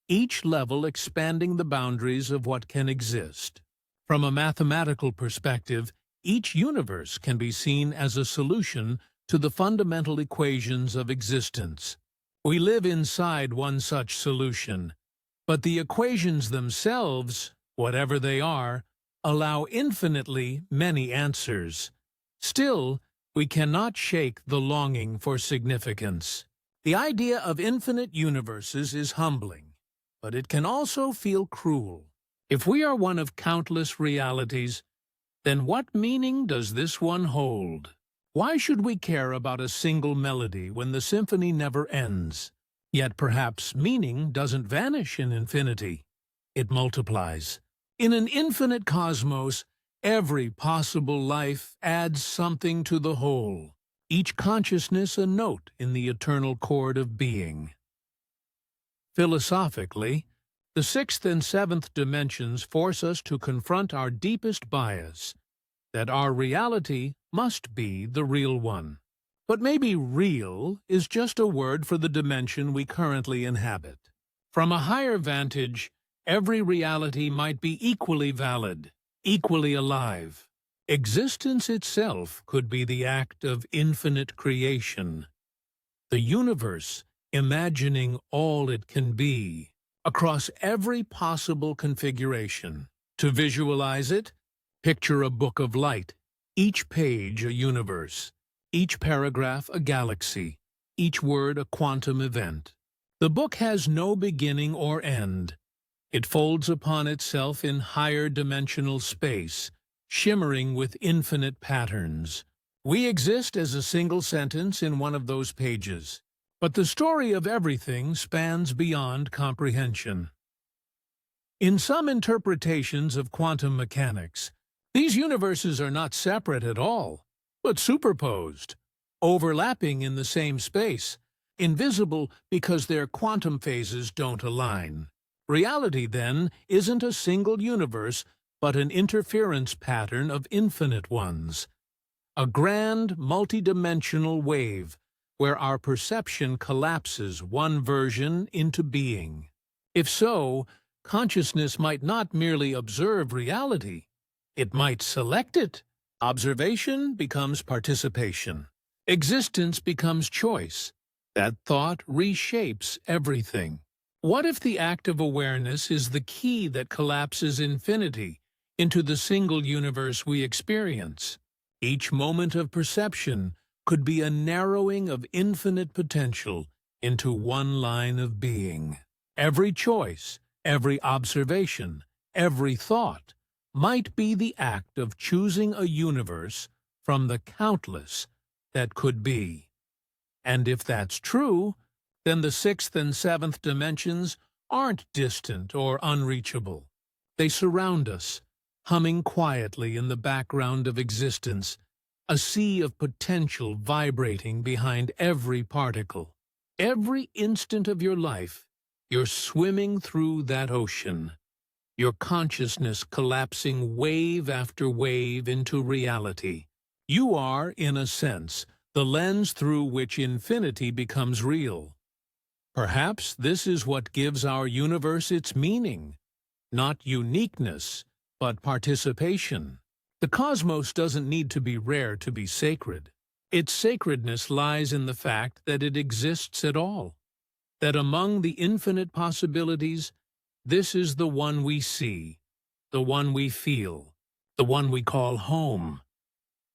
each level expanding the boundaries of what can exist. From a mathematical perspective, each universe can be seen as a solution to the fundamental equations of existence. We live inside one such solution, but the equations themselves, whatever they are, allow infinitely many answers. Still, we cannot shake the longing for significance. The idea of infinite universes is humbling, but it can also feel cruel. If we are one of countless realities, then what meaning does this one hold? Why should we care about a single melody when the symphony never ends? Yet perhaps meaning doesn't vanish in infinity. It multiplies. In an infinite cosmos, every possible life adds something to the whole, each consciousness a note in the eternal chord of being. Philosophically, the sixth and seventh dimensions force us to confront our deepest bias, that our reality must be the real one. But maybe real is just a word for the dimension we currently inhabit. From a higher vantage, every reality might be equally valid, equally alive. Existence itself could be the act of infinite creation. The universe imagining all it can be, across every possible configuration. To visualize it, picture a book of light, each page a universe, each paragraph a galaxy, each word a quantum event. The book has no beginning or end. It folds upon itself in higher dimensional space, shimmering with infinite patterns. We exist as a single sentence in one of those pages, but the story of everything spans beyond comprehension. In some interpretations of quantum mechanics, these universes are not separate at all, but superposed, overlapping in the same space, invisible because their quantum phases don't align. Reality, then, isn't a single universe, but an interference pattern of infinite ones. A grand, multidimensional wave, where our perception collapses one version into being. If so, consciousness might not merely observe reality, it might select it. Observation becomes participation. Existence becomes choice. That thought reshapes everything. What if the act of awareness is the key that collapses infinity into the single universe we experience? Each moment of perception could be a narrowing of infinite potential into one line of being. Every choice, every observation, every thought might be the act of choosing a universe from the countless that could be. And if that's true, then the sixth and seventh dimensions aren't distant or unreachable. They surround us, humming quietly in the background of existence, a sea of potential vibrating behind every particle. Every instant of your life, you're swimming through that ocean, your consciousness collapsing wave after wave into reality. You are, in a sense, the lens through which infinity becomes real. Perhaps this is what gives our universe its meaning, not uniqueness, but participation. The cosmos doesn't need to be rare to be sacred. Its sacredness lies in the fact that it exists at all, that among the infinite possibilities, this is the one we see, the one we feel, the one we call home.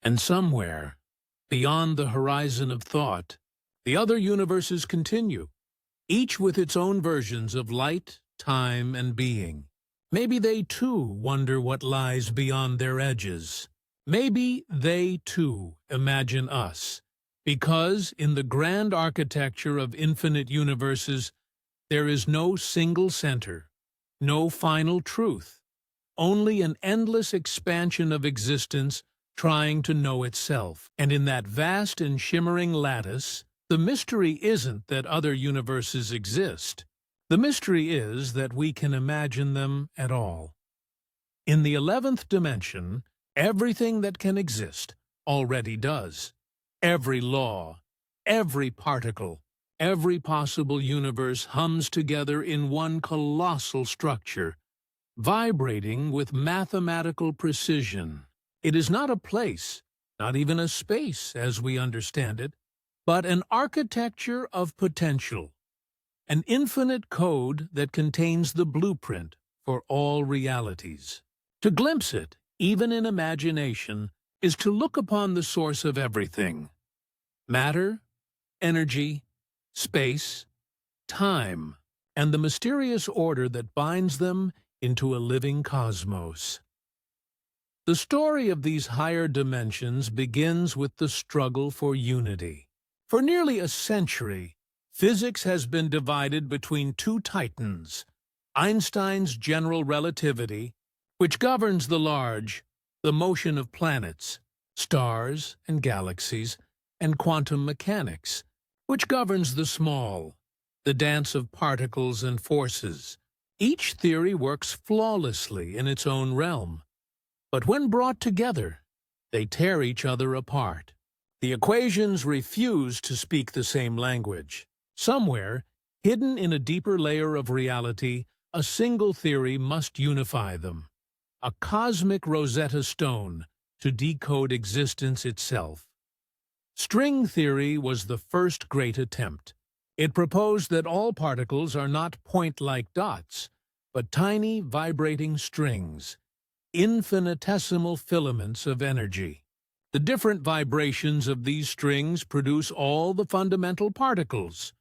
And somewhere, beyond the horizon of thought, the other universes continue, each with its own versions of light, time, and being. Maybe they too wonder what lies beyond their edges. Maybe they too imagine us, because in the grand architecture of infinite universes, there is no single center, no final truth, only an endless expansion of existence trying to know itself. And in that vast and shimmering lattice, the mystery isn't that other universes exist. The mystery is that we can imagine them at all. In the 11th dimension, everything that can exist already does. Every law, every particle, every possible universe hums together in one colossal structure, vibrating with mathematical precision. It is not a place, not even a space as we understand it, but an architecture of potential, an infinite code that contains the blueprint for all realities. To glimpse it, even in imagination, is to look upon the source of everything. Matter, energy, space, time, and the mysterious order that binds them into a living cosmos. The story of these higher dimensions begins with the struggle for unity. For nearly a century, physics has been divided between two titans: Einstein's general relativity, which governs the large, the motion of planets, stars, and galaxies, and quantum mechanics, which governs the small, the dance of particles and forces. Each theory works flawlessly in its own realm, but when brought together, they tear each other apart. The equations refuse to speak the same language. Somewhere, hidden in a deeper layer of reality, a single theory must unify them. A cosmic Rosetta Stone to decode existence itself. String theory was the first great attempt. It proposed that all particles are not point-like dots, but tiny vibrating strings, infinitesimal filaments of energy. The different vibrations of these strings produce all the fundamental particles: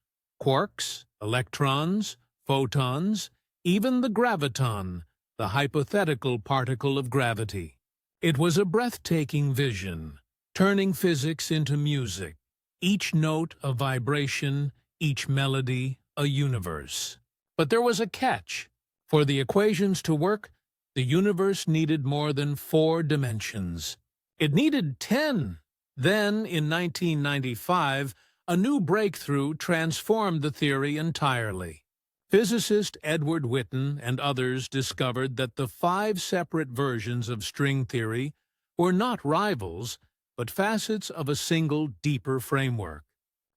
quarks, electrons, photons, even the graviton, the hypothetical particle of gravity. It was a breathtaking vision, turning physics into music, each note a vibration, each melody a universe. But there was a catch. For the equations to work, the universe needed more than 4 dimensions. It needed 10. Then, in 1995, a new breakthrough transformed the theory entirely. Physicist Edward Witten and others discovered that the 5 separate versions of string theory were not rivals, but facets of a single, deeper framework.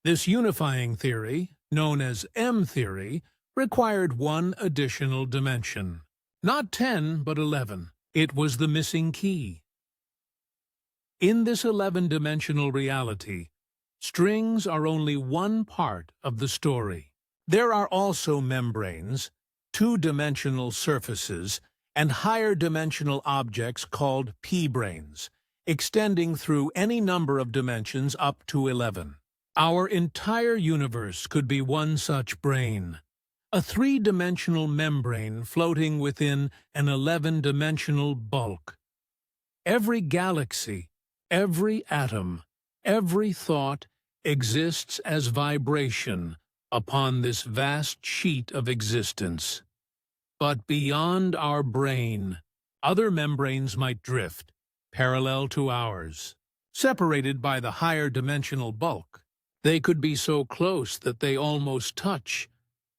This unifying theory, known as M-theory, required one additional dimension. Not 10, but 11. It was the missing key. In this 11-dimensional reality, strings are only one part of the story. There are also membranes, 2-dimensional surfaces, and higher-dimensional objects called p-branes, extending through any number of dimensions up to 11. Our entire universe could be one such brane, a 3-dimensional membrane floating within an 11-dimensional bulk. Every galaxy, every atom, every thought exists as vibration upon this vast sheet of existence. But beyond our brain, other membranes might drift, parallel to ours, separated by the higher dimensional bulk. They could be so close that they almost touch,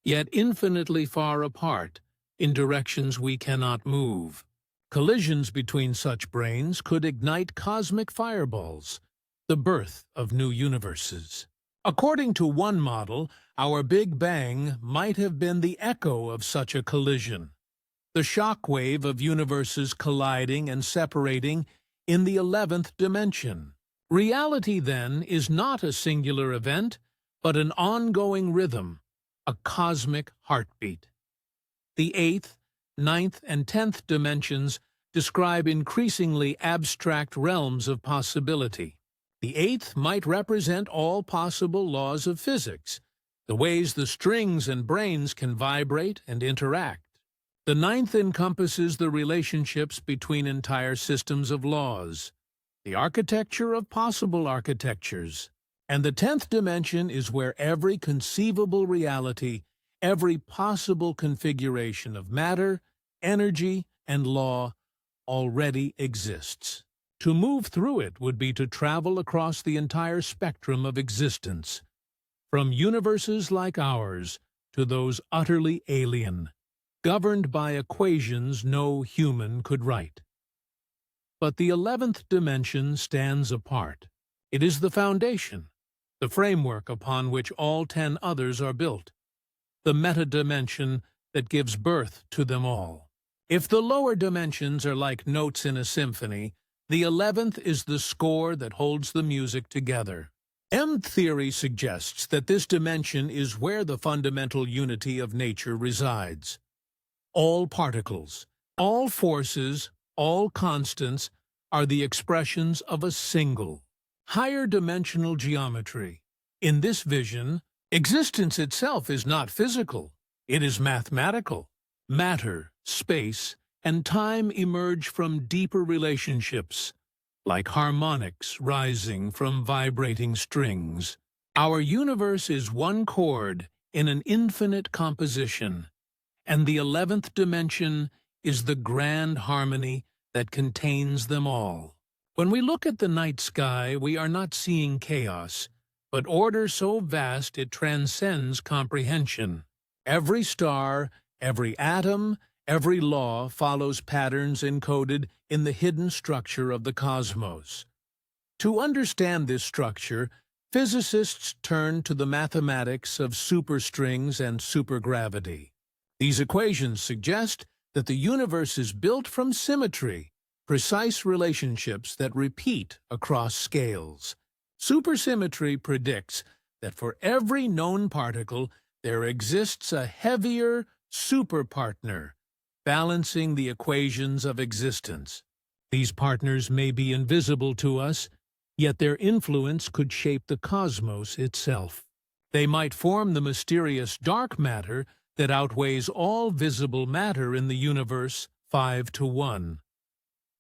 yet infinitely far apart, in directions we cannot move. Collisions between such branes could ignite cosmic fireballs, the birth of new universes. According to one model, our Big Bang might have been the echo of such a collision, the shock wave of universes colliding and separating in the 11th dimension. Reality, then, is not a singular event, but an ongoing rhythm, a cosmic heartbeat. The 8th, 9th, and 10th dimensions describe increasingly abstract realms of possibility. The 8th might represent all possible laws of physics, the ways the strings and branes can vibrate and interact. The 9th encompasses the relationships between entire systems of laws, the architecture of possible architectures, and the 10th dimension is where every conceivable reality, every possible configuration of matter, energy, and law already exists. To move through it would be to travel across the entire spectrum of existence, from universes like ours to those utterly alien, governed by equations no human could write. But the 11th dimension stands apart. It is the foundation, the framework upon which all 10 others are built, the meta-dimension that gives birth to them all. If the lower dimensions are like notes in a symphony, the 11th is the score that holds the music together. M-theory suggests that this dimension is where the fundamental unity of nature resides. All particles, all forces, all constants are the expressions of a single, higher dimensional geometry. In this vision, existence itself is not physical, it is mathematical. Matter, space, and time emerge from deeper relationships, like harmonics rising from vibrating strings. Our universe is one chord in an infinite composition, and the 11th dimension is the grand harmony that contains them all. When we look at the night sky, we are not seeing chaos, but order so vast it transcends comprehension. Every star, every atom, every law follows patterns encoded in the hidden structure of the cosmos. To understand this structure, physicists turn to the mathematics of superstrings and supergravity. These equations suggest that the universe is built from symmetry, precise relationships that repeat across scales. Supersymmetry predicts that for every known particle there exists a heavier superpartner, balancing the equations of existence. These partners may be invisible to us, yet their influence could shape the cosmos itself. They might form the mysterious dark matter that outweighs all visible matter in the universe 5-1.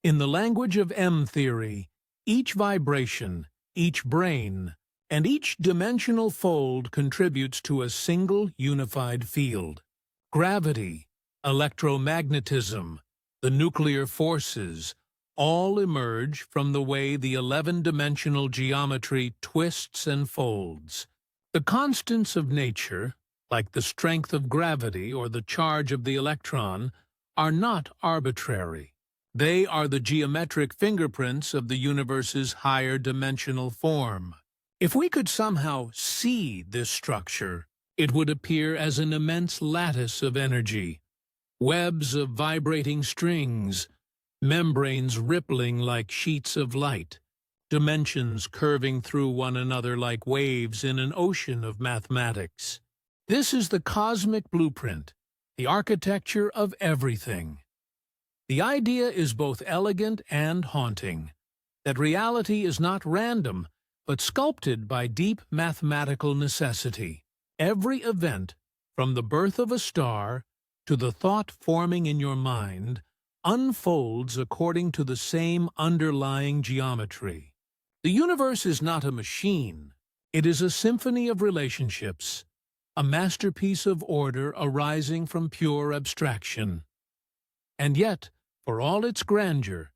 In the language of M-theory, each vibration, each brane, and each dimensional fold contributes to a single unified field. Gravity, electromagnetism, the nuclear forces, all emerge from the way the 11-dimensional geometry twists and folds. The constants of nature, like the strength of gravity or the charge of the electron, are not arbitrary. They are the geometric fingerprints of the universe's higher dimensional form. If we could somehow see this structure, it would appear as an immense lattice of energy, webs of vibrating strings, membranes rippling like sheets of light, dimensions curving through one another like waves in an ocean of mathematics. This is the cosmic blueprint, the architecture of everything. The idea is both elegant and haunting, that reality is not random, but sculpted by deep mathematical necessity. Every event, from the birth of a star to the thought forming in your mind, unfolds according to the same underlying geometry. The universe is not a machine. It is a symphony of relationships, a masterpiece of order arising from pure abstraction. And yet, for all its grandeur,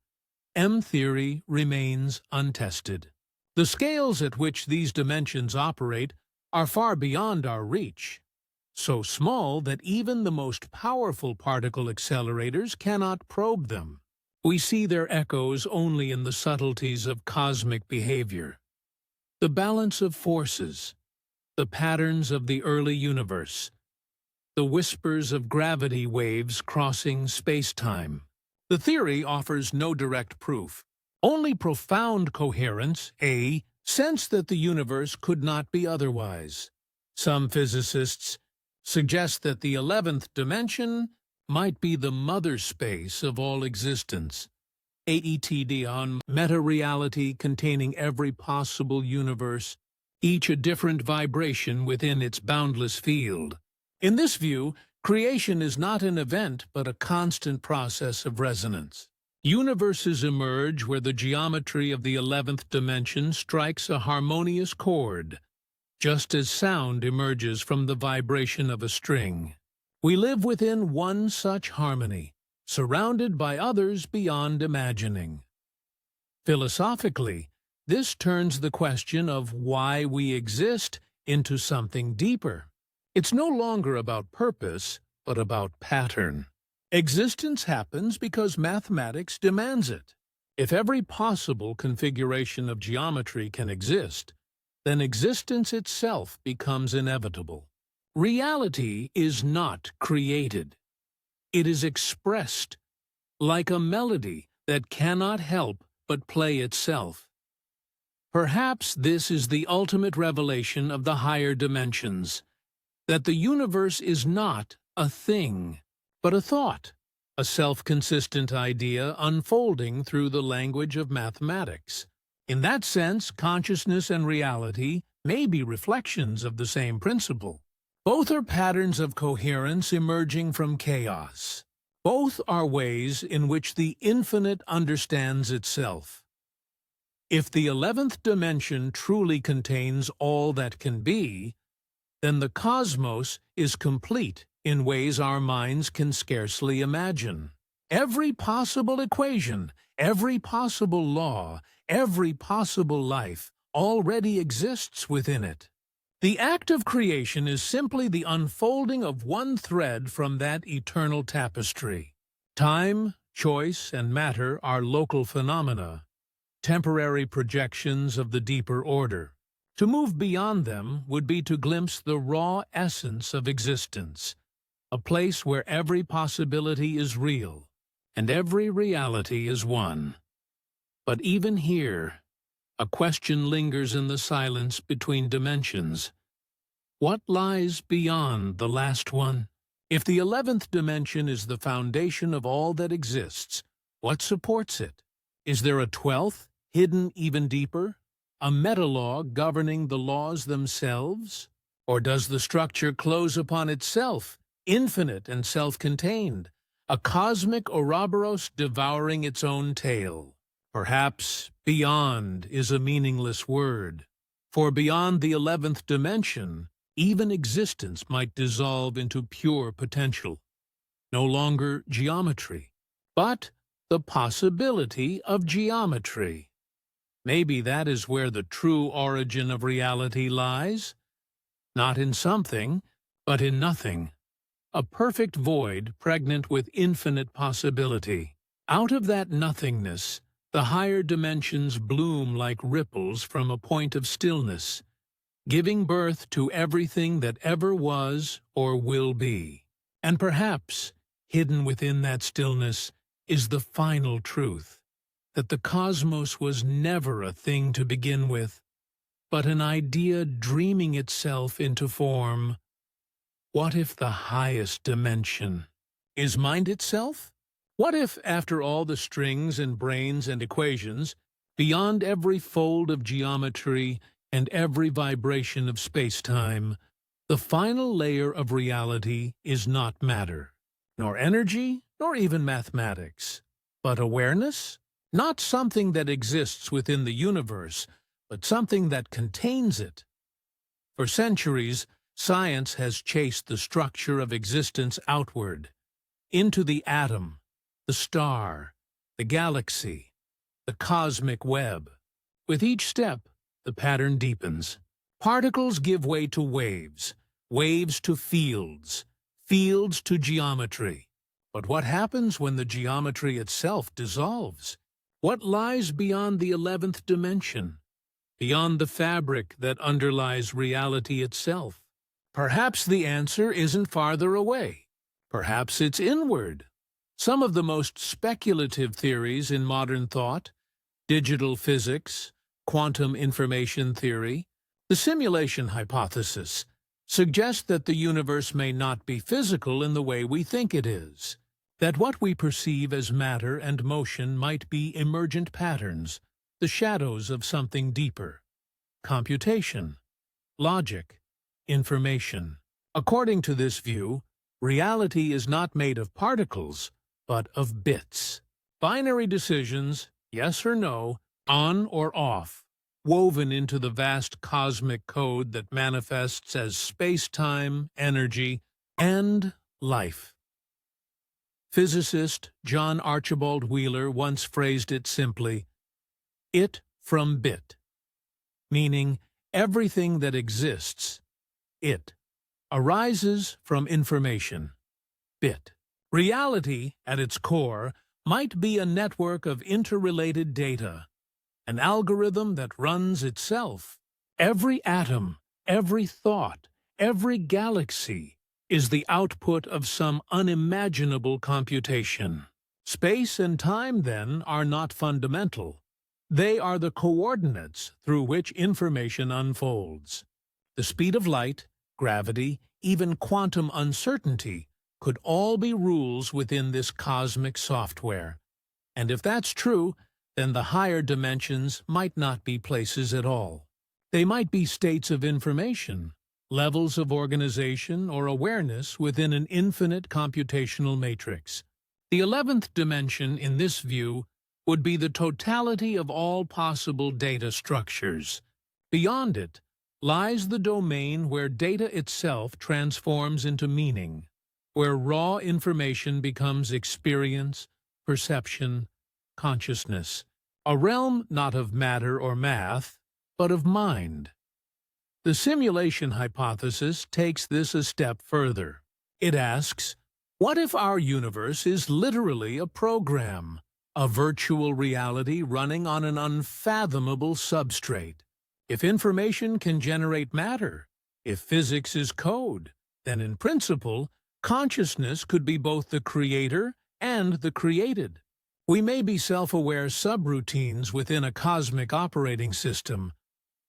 M-theory remains untested. The scales at which these dimensions operate are far beyond our reach, so small that even the most powerful particle accelerators cannot probe them. We see their echoes only in the subtleties of cosmic behavior. The balance of forces, the patterns of the early universe, the whispers of gravity waves crossing space-time. The theory offers no direct proof, only profound coherence, a sense that the universe could not be otherwise. Some physicists suggest that the 11th dimension might be the mother space of all existence, AETD on meta-reality containing every possible universe, each a different vibration within its boundless field. In this view, creation is not an event but a constant process of resonance. Universes emerge where the geometry of the 11th dimension strikes a harmonious chord, just as sound emerges from the vibration of a string. We live within one such harmony, surrounded by others beyond imagining. Philosophically, this turns the question of why we exist into something deeper. It's no longer about purpose, but about pattern. Existence happens because mathematics demands it. If every possible configuration of geometry can exist, then existence itself becomes inevitable. Reality is not created. It is expressed, like a melody that cannot help but play itself. Perhaps this is the ultimate revelation of the higher dimensions, that the universe is not a thing, but a thought, a self-consistent idea unfolding through the language of mathematics. In that sense, consciousness and reality may be reflections of the same principle. Both are patterns of coherence emerging from chaos. Both are ways in which the infinite understands itself. If the 11th dimension truly contains all that can be, then the cosmos is complete in ways our minds can scarcely imagine. Every possible equation, every possible law, every possible life already exists within it. The act of creation is simply the unfolding of one thread from that eternal tapestry. Time, choice, and matter are local phenomena, temporary projections of the deeper order. To move beyond them would be to glimpse the raw essence of existence, a place where every possibility is real, and every reality is one. But even here, a question lingers in the silence between dimensions. What lies beyond the last one? If the 11th dimension is the foundation of all that exists, what supports it? Is there a 12th, hidden even deeper? A meta-law governing the laws themselves? Or does the structure close upon itself, infinite and self-contained, a cosmic Ouroboros devouring its own tail? Perhaps beyond is a meaningless word, for beyond the 11th dimension, even existence might dissolve into pure potential, no longer geometry, but the possibility of geometry. Maybe that is where the true origin of reality lies. Not in something, but in nothing. A perfect void pregnant with infinite possibility. Out of that nothingness, the higher dimensions bloom like ripples from a point of stillness, giving birth to everything that ever was or will be. And perhaps, hidden within that stillness, is the final truth, that the cosmos was never a thing to begin with, but an idea dreaming itself into form. What if the highest dimension is mind itself? What if, after all the strings and brains and equations, beyond every fold of geometry and every vibration of space-time, the final layer of reality is not matter, nor energy, nor even mathematics, but awareness? Not something that exists within the universe, but something that contains it. For centuries, science has chased the structure of existence outward, into the atom, the star, the galaxy, the cosmic web. With each step, the pattern deepens. Particles give way to waves, waves to fields, fields to geometry. But what happens when the geometry itself dissolves? What lies beyond the 11th dimension? Beyond the fabric that underlies reality itself? Perhaps the answer isn't farther away. Perhaps it's inward. Some of the most speculative theories in modern thought, digital physics, quantum information theory, the simulation hypothesis, suggest that the universe may not be physical in the way we think it is, that what we perceive as matter and motion might be emergent patterns, the shadows of something deeper. Computation, logic, information. According to this view, reality is not made of particles, but of bits. Binary decisions, yes or no, on or off, woven into the vast cosmic code that manifests as space-time, energy, and life. Physicist John Archibald Wheeler once phrased it simply, "It from bit," meaning everything that exists, it, arises from information, bit. Reality, at its core, might be a network of interrelated data, an algorithm that runs itself. Every atom, every thought, every galaxy is the output of some unimaginable computation. Space and time, then, are not fundamental. They are the coordinates through which information unfolds. The speed of light, gravity, even quantum uncertainty could all be rules within this cosmic software. And if that's true, then the higher dimensions might not be places at all. They might be states of information, levels of organization or awareness within an infinite computational matrix. The 11th dimension, in this view, would be the totality of all possible data structures. Beyond it lies the domain where data itself transforms into meaning, where raw information becomes experience, perception, consciousness, a realm not of matter or math, but of mind. The simulation hypothesis takes this a step further. It asks, what if our universe is literally a program, a virtual reality running on an unfathomable substrate? If information can generate matter, if physics is code, then in principle, consciousness could be both the creator and the created. We may be self-aware subroutines within a cosmic operating system,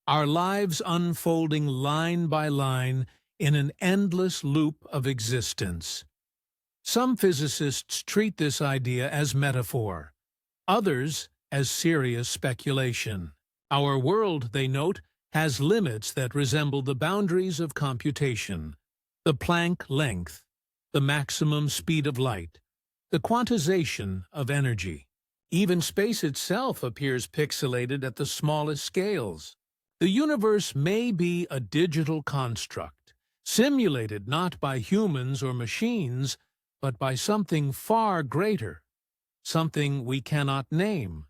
our lives unfolding line by line in an endless loop of existence. Some physicists treat this idea as metaphor, others as serious speculation. Our world, they note, has limits that resemble the boundaries of computation, the Planck length, the maximum speed of light, the quantization of energy. Even space itself appears pixelated at the smallest scales. The universe may be a digital construct, simulated not by humans or machines, but by something far greater. something we cannot name.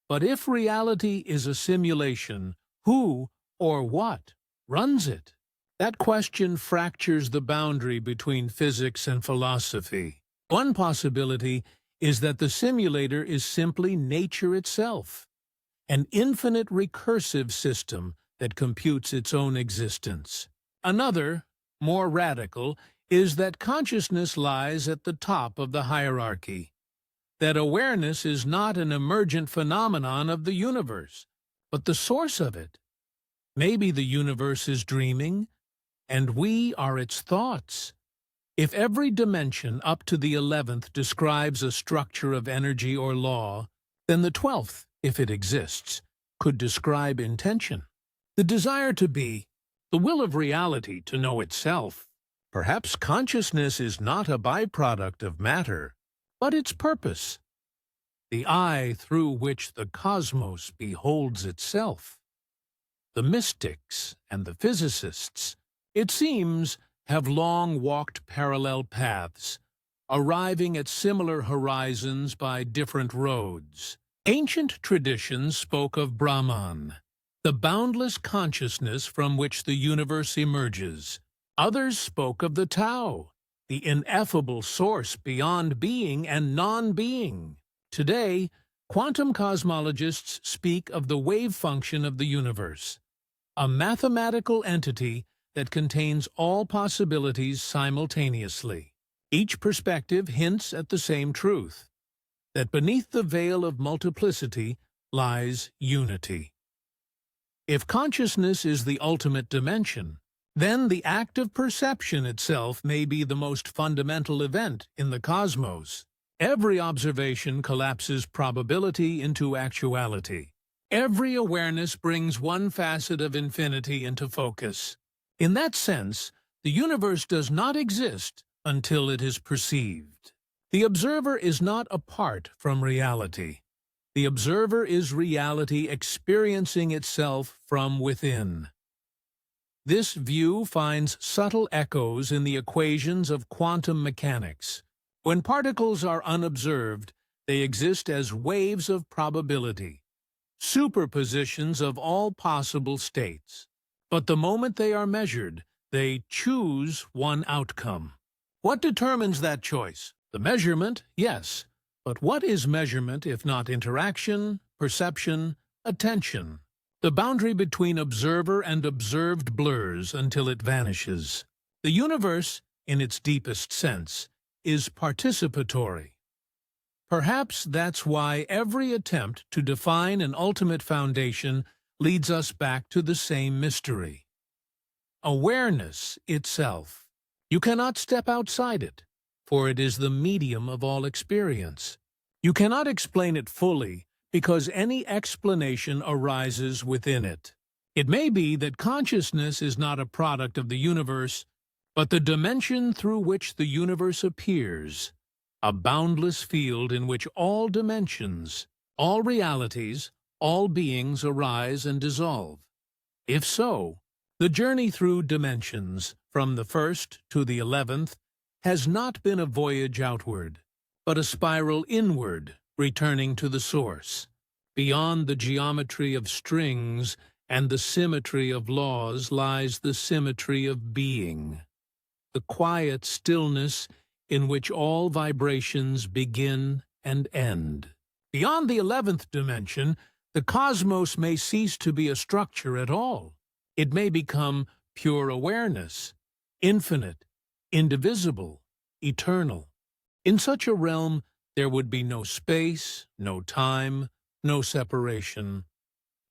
But if reality is a simulation, who or what runs it? That question fractures the boundary between physics and philosophy. One possibility is that the simulator is simply nature itself, an infinite recursive system that computes its own existence. Another, more radical, is that consciousness lies at the top of the hierarchy, that awareness is not an emergent phenomenon of the universe, but the source of it. Maybe the universe is dreaming, and we are its thoughts. If every dimension up to the 11th describes a structure of energy or law, then the 12th, if it exists, could describe intention. The desire to be, the will of reality to know itself. Perhaps consciousness is not a byproduct of matter, but its purpose, the eye through which the cosmos beholds itself. The mystics and the physicists, it seems, have long walked parallel paths, arriving at similar horizons by different roads. Ancient traditions spoke of Brahman, the boundless consciousness from which the universe emerges. Others spoke of the Tao, the ineffable source beyond being and non-being. Today, quantum cosmologists speak of the wave function of the universe, a mathematical entity that contains all possibilities simultaneously. Each perspective hints at the same truth, that beneath the veil of multiplicity lies unity. If consciousness is the ultimate dimension, then the act of perception itself may be the most fundamental event in the cosmos. Every observation collapses probability into actuality. Every awareness brings one facet of infinity into focus. In that sense, the universe does not exist until it is perceived. The observer is not apart from reality. The observer is reality experiencing itself from within. This view finds subtle echoes in the equations of quantum mechanics. When particles are unobserved, they exist as waves of probability, superpositions of all possible states. But the moment they are measured, they choose one outcome. What determines that choice? The measurement, yes. But what is measurement if not interaction, perception, attention? The boundary between observer and observed blurs until it vanishes. The universe, in its deepest sense, is participatory. Perhaps that's why every attempt to define an ultimate foundation leads us back to the same mystery. Awareness itself. You cannot step outside it, for it is the medium of all experience. You cannot explain it fully, because any explanation arises within it. It may be that consciousness is not a product of the universe, but the dimension through which the universe appears, a boundless field in which all dimensions, all realities, all beings arise and dissolve. If so, the journey through dimensions, from the 1st to the 11th, has not been a voyage outward, but a spiral inward, returning to the source. Beyond the geometry of strings and the symmetry of laws lies the symmetry of being, the quiet stillness in which all vibrations begin and end. Beyond the 11th dimension, the cosmos may cease to be a structure at all. It may become pure awareness, infinite, indivisible, eternal. In such a realm, there would be no space, no time, no separation,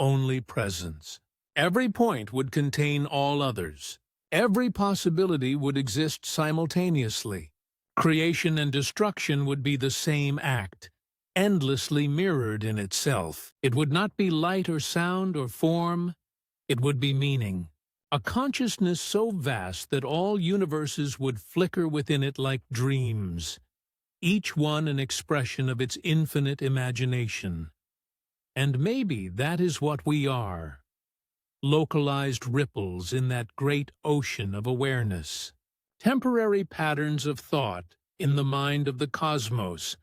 only presence. Every point would contain all others. Every possibility would exist simultaneously. Creation and destruction would be the same act, endlessly mirrored in itself. It would not be light or sound or form. It would be meaning. A consciousness so vast that all universes would flicker within it like dreams, each one an expression of its infinite imagination. And maybe that is what we are, localized ripples in that great ocean of awareness, temporary patterns of thought in the mind of the cosmos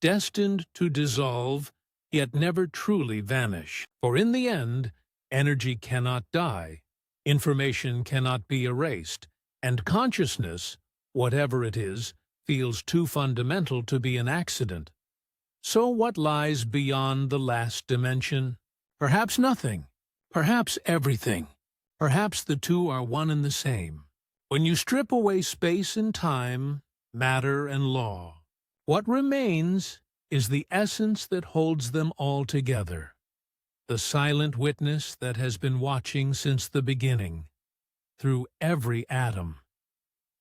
destined to dissolve, yet never truly vanish. For in the end, energy cannot die, information cannot be erased, and consciousness, whatever it is, feels too fundamental to be an accident. So what lies beyond the last dimension? Perhaps nothing. Perhaps everything. Perhaps the two are one and the same. When you strip away space and time, matter and law, what remains is the essence that holds them all together. The silent witness that has been watching since the beginning, through every atom,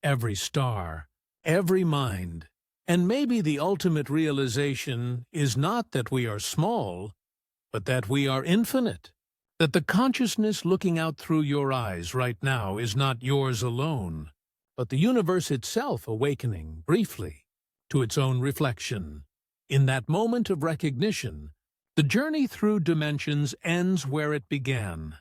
every star, every mind. And maybe the ultimate realization is not that we are small, but that we are infinite. That the consciousness looking out through your eyes right now is not yours alone, but the universe itself awakening, briefly, to its own reflection. In that moment of recognition, the journey through dimensions ends where it began.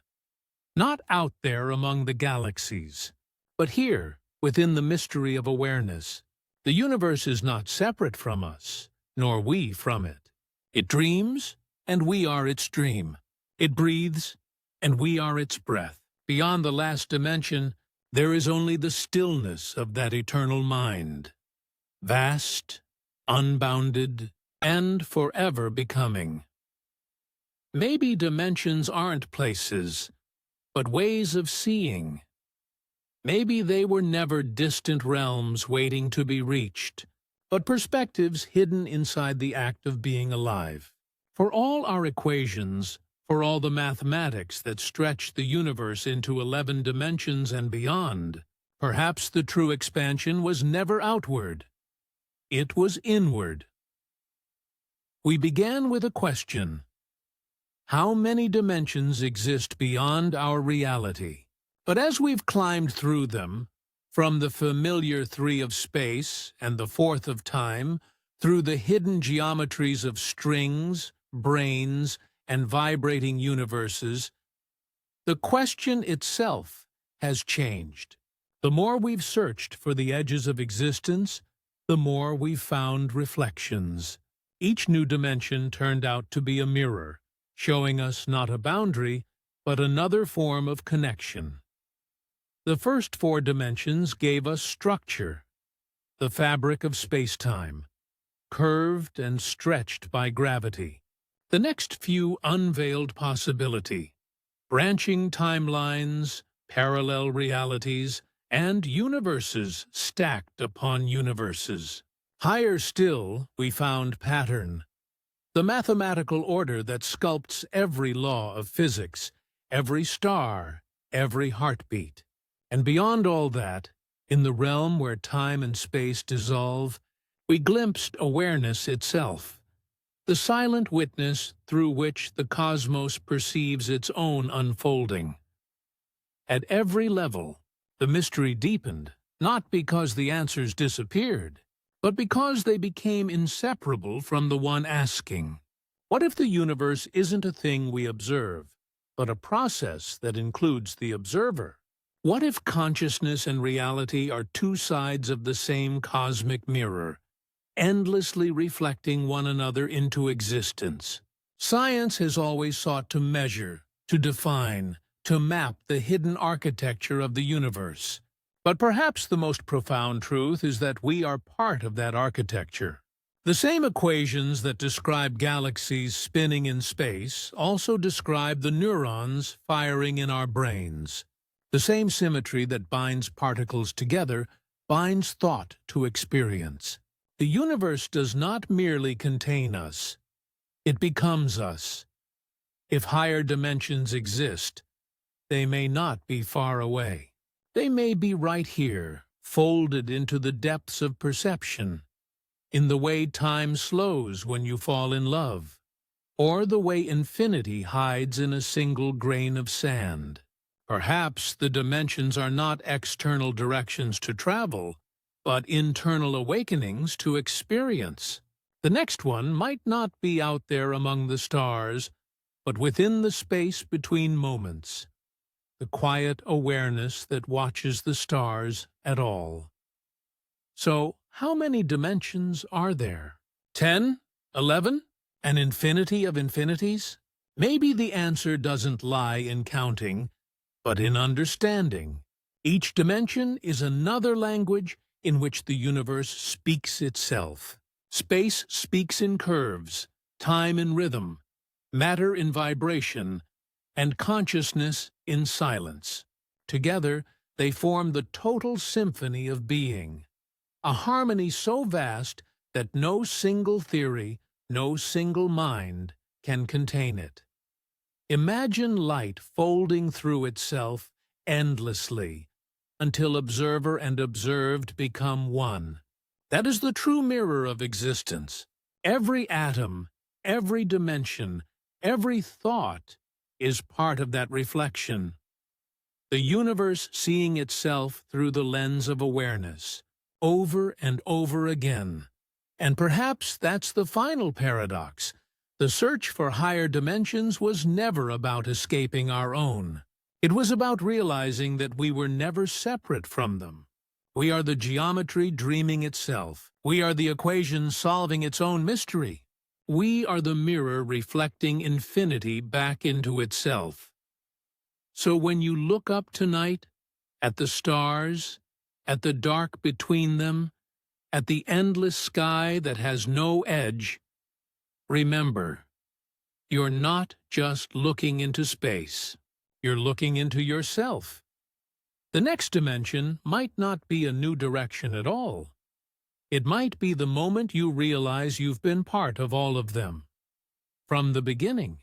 Not out there among the galaxies, but here, within the mystery of awareness. The universe is not separate from us, nor we from it. It dreams, and we are its dream. It breathes, and we are its breath. Beyond the last dimension, there is only the stillness of that eternal mind. Vast, unbounded, and forever becoming. Maybe dimensions aren't places, but ways of seeing. Maybe they were never distant realms waiting to be reached, but perspectives hidden inside the act of being alive. For all our equations, for all the mathematics that stretch the universe into 11 dimensions and beyond, perhaps the true expansion was never outward. It was inward. We began with a question. How many dimensions exist beyond our reality? But as we've climbed through them, from the familiar 3 of space and the 4th of time, through the hidden geometries of strings, brains, and vibrating universes, the question itself has changed. The more we've searched for the edges of existence, the more we've found reflections. Each new dimension turned out to be a mirror, showing us not a boundary, but another form of connection. The first 4 dimensions gave us structure, the fabric of space-time, curved and stretched by gravity. The next few unveiled possibility, branching timelines, parallel realities, and universes stacked upon universes. Higher still, we found pattern, the mathematical order that sculpts every law of physics, every star, every heartbeat. And beyond all that, in the realm where time and space dissolve, we glimpsed awareness itself, the silent witness through which the cosmos perceives its own unfolding. At every level, the mystery deepened, not because the answers disappeared, but because they became inseparable from the one asking. What if the universe isn't a thing we observe, but a process that includes the observer? What if consciousness and reality are 2 sides of the same cosmic mirror, endlessly reflecting one another into existence? Science has always sought to measure, to define, to map the hidden architecture of the universe. But perhaps the most profound truth is that we are part of that architecture. The same equations that describe galaxies spinning in space also describe the neurons firing in our brains. The same symmetry that binds particles together binds thought to experience. The universe does not merely contain us, it becomes us. If higher dimensions exist, they may not be far away. They may be right here, folded into the depths of perception, in the way time slows when you fall in love, or the way infinity hides in a single grain of sand. Perhaps the dimensions are not external directions to travel, but internal awakenings to experience. The next one might not be out there among the stars, but within the space between moments, the quiet awareness that watches the stars at all. So, how many dimensions are there? 10? 11? An infinity of infinities? Maybe the answer doesn't lie in counting, but in understanding. Each dimension is another language in which the universe speaks itself. Space speaks in curves, time in rhythm, matter in vibration, and consciousness in silence. Together, they form the total symphony of being, a harmony so vast that no single theory, no single mind can contain it. Imagine light folding through itself endlessly until observer and observed become one. That is the true mirror of existence. Every atom, every dimension, every thought is part of that reflection. The universe seeing itself through the lens of awareness, over and over again. And perhaps that's the final paradox. The search for higher dimensions was never about escaping our own. It was about realizing that we were never separate from them. We are the geometry dreaming itself. We are the equation solving its own mystery. We are the mirror reflecting infinity back into itself. So when you look up tonight, at the stars, at the dark between them, at the endless sky that has no edge, remember, you're not just looking into space. You're looking into yourself. The next dimension might not be a new direction at all. It might be the moment you realize you've been part of all of them, from the beginning.